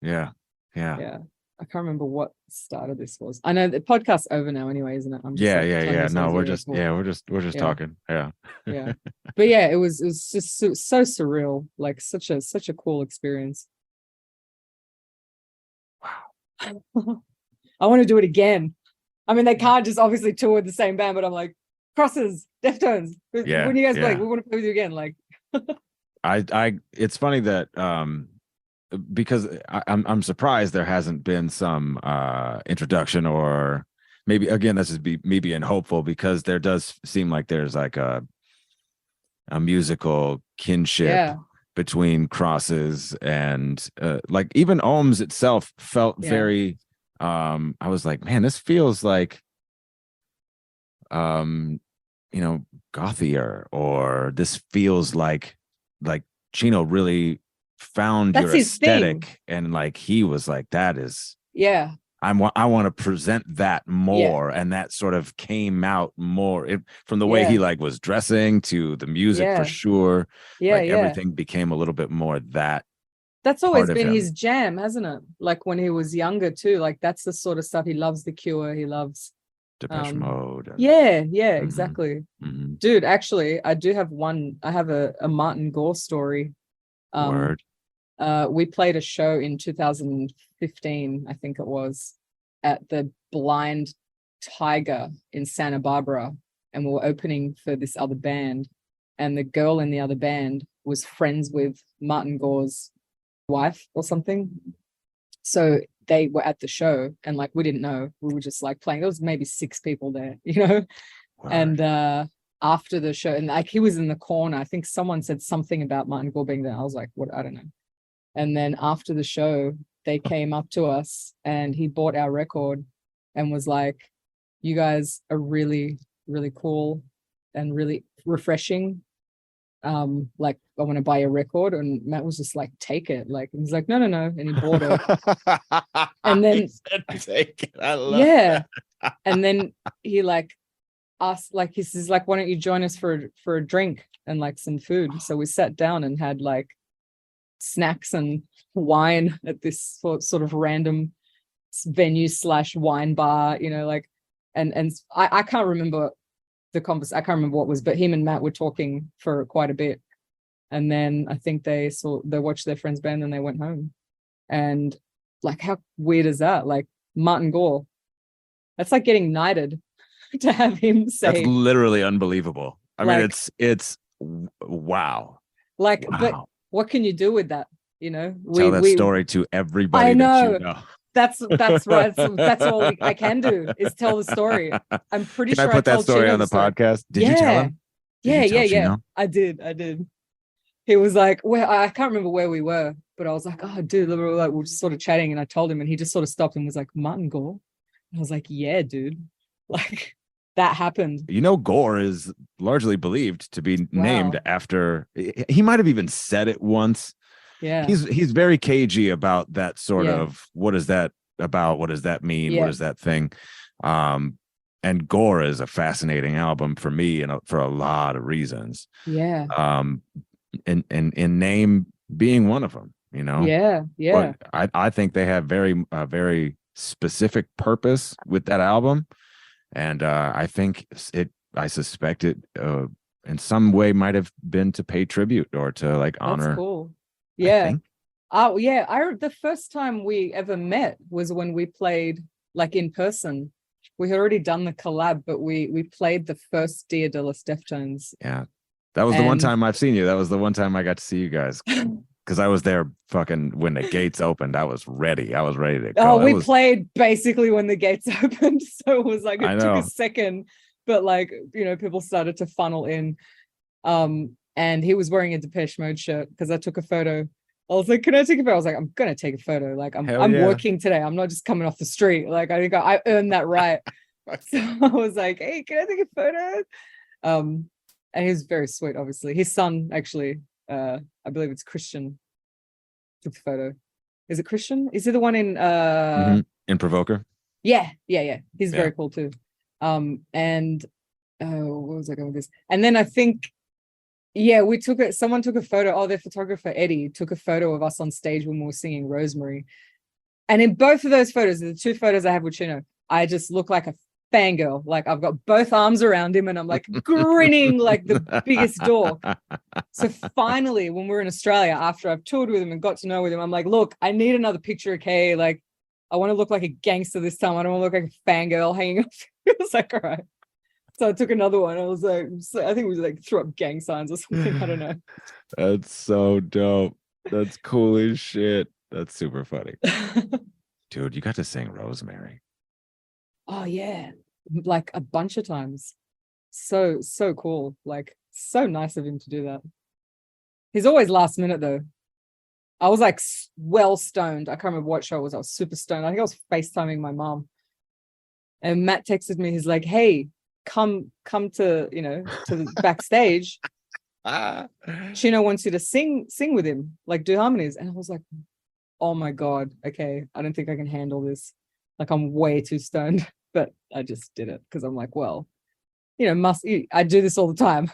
Yeah. I can't remember what started this was. I know the podcast's over now anyway, isn't it? I'm just yeah. No, we're just talking. Yeah. Yeah. But yeah, it was just so surreal, like such a cool experience. Wow. I want to do it again. I mean, they can't just obviously tour with the same band, but I'm like, Crosses, Deftones. Yeah. When you guys play, we want to play with you again. Like it's funny that because I'm surprised there hasn't been some introduction, or maybe again this is me being hopeful, because there does seem like there's like a musical kinship between Crosses and like even VOWWS itself felt very I was like, man, this feels like gothier, or this feels like Chino really found your aesthetic, and like he was like, that is I want to present that more, and that sort of came out more from the way he like was dressing to the music for sure. Everything became a little bit more that. That's always been his jam, hasn't it? Like when he was younger too, like that's the sort of stuff he loves. The Cure, he loves Depeche Mode. Exactly. Mm-hmm. Dude, actually, I have a Martin Gore story. Word. We played a show in 2015, I think it was, at the Blind Tiger in Santa Barbara, and we were opening for this other band, and the girl in the other band was friends with Martin Gore's wife or something. So they were at the show and like we didn't know. We were just like playing. There was maybe 6 people there, you know? Word. And after the show, and like he was in the corner. I think someone said something about Martin Gore being there. I was like, what? I don't know. And then after the show, they came up to us and he bought our record and was like, you guys are really, really cool and really refreshing. Like I want to buy a record. And Matt was just like, take it. Like, he's like, no. And he bought it. And then He said, take it. I love yeah. that. And then he like asked, like, he says, like, why don't you join us for a drink and like some food? So we sat down and had like snacks and wine at this sort of random venue / wine bar, you know, like, and I can't remember the conversation. I can't remember what was, but him and Matt were talking for quite a bit. And then I think they watched their friend's band and they went home. And like, how weird is that? Like Martin Gore, that's like getting knighted to have him say. That's literally unbelievable. I mean, like, it's wow. Like, wow. But what can you do with that? You know, tell that story to everybody. I know. That you know. That's right. That's all I can do is tell the story. I'm pretty sure I put that story Chino on the podcast. Did you tell him? Yeah. I did. He was like, well, I can't remember where we were, but I was like, oh, dude, we were just sort of chatting, and I told him, and he just sort of stopped and was like, Martin Gore. And I was like, yeah, dude, like that happened. You know, Gore is largely believed to be named after. He might have even said it once. Yeah, he's very cagey about that sort of, what is that about? What does that mean? What is that thing? And Gore is a fascinating album for me and for a lot of reasons. Yeah. And name being one of them, you know. Yeah. But I think they have very specific purpose with that album, and I think I suspect it in some way might have been to pay tribute or to like honor. That's cool. Yeah. Oh yeah. The first time we ever met was when we played like in person. We had already done the collab, but we played the first Dia de los Deftones. Yeah. That was the one time I've seen you. That was the one time I got to see you guys. Because I was there fucking when the gates opened. I was ready. I was ready to go. Oh, we played basically when the gates opened. So it was like, it took a second, but like, you know, people started to funnel in. And he was wearing a Depeche Mode shirt because I took a photo. I was like, can I take a photo? I was like, I'm going to take a photo. Like, I'm working today. I'm not just coming off the street. Like, I think I earned that right. So I was like, hey, can I take a photo? And he was very sweet, obviously. His son, actually, I believe it's Christian, took the photo. Is it Christian? Is it the one in... in Provoker? Yeah. He's very cool too. And what was I going with this? And then I think... Yeah, someone took a photo. Oh, their photographer, Eddie, took a photo of us on stage when we were singing Rosemary. And in both of those photos, the 2 photos I have with Chino, I just look like a fangirl. Like I've got both arms around him and I'm like grinning like the biggest dork. So finally, when we're in Australia, after I've toured with him and got to know with him, I'm like, look, I need another picture, okay? Like, I want to look like a gangster this time. I don't want to look like a fangirl hanging off. It was like, all right. So I took another one. I was like, I think we like threw up gang signs or something. I don't know. That's so dope. That's cool as shit. That's super funny. Dude, you got to sing Rosemary. Oh yeah. Like a bunch of times. So cool. Like so nice of him to do that. He's always last minute though. I was like well stoned. I can't remember what show it was. I was super stoned. I think I was FaceTiming my mom. And Matt texted me. He's like, hey, come to, you know, to the backstage. Chino wants you to sing with him, like do harmonies. And I was like, oh my God, okay, I don't think I can handle this. Like I'm way too stoned, but I just did it because I'm like, well, you know, I do this all the time.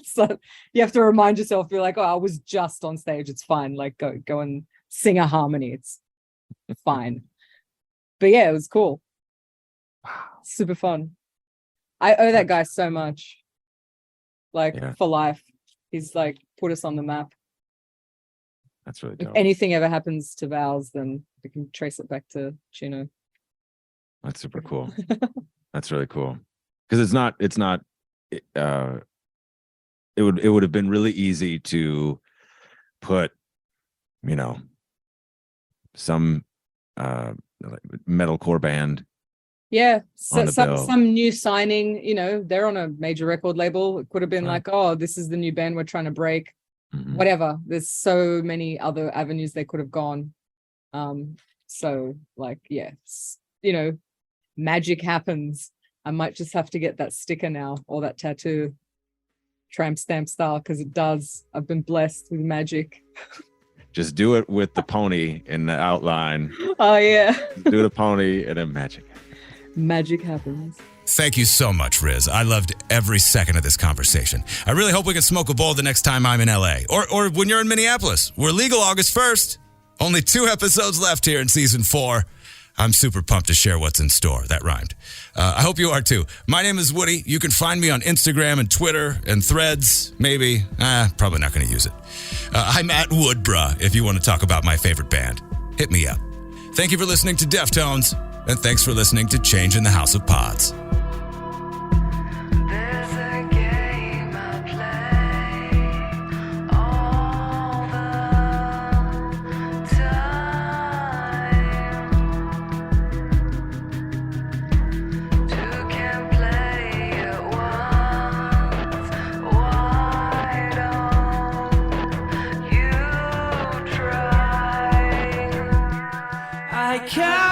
So you have to remind yourself, you're like, oh, I was just on stage, it's fine. Like go and sing a harmony, it's fine. But yeah, it was cool. Wow, super fun. I owe that guy so much, like for life. He's like put us on the map. That's really dope. If anything ever happens to VOWWS, then we can trace it back to Chino. That's super cool. That's really cool. Because it would have been really easy to put, you know, some metalcore band. Yeah, so On the some bill. new signing, you know, they're on a major record label. It could have been like, oh, this is the new band we're trying to break. Whatever. There's so many other avenues they could have gone. So like, yes, you know, magic happens. I might just have to get that sticker now or that tattoo, tramp stamp style, because it does. I've been blessed with magic. Just do it with the pony in the outline. Oh yeah. Do the pony and then magic. Magic happens. Thank you so much, Rizz. I loved every second of this conversation. I really hope we can smoke a bowl the next time I'm in LA or when you're in Minneapolis. We're legal August 1st. Only 2 episodes left here in season 4. I'm super pumped to share what's in store. That rhymed. I hope you are too. My name is Woody. You can find me on Instagram and Twitter and Threads. Maybe. Probably not going to use it. I'm at Woodbruh if you want to talk about my favorite band. Hit me up. Thank you for listening to Deftones, and thanks for listening to Change in the House of Pods. I can't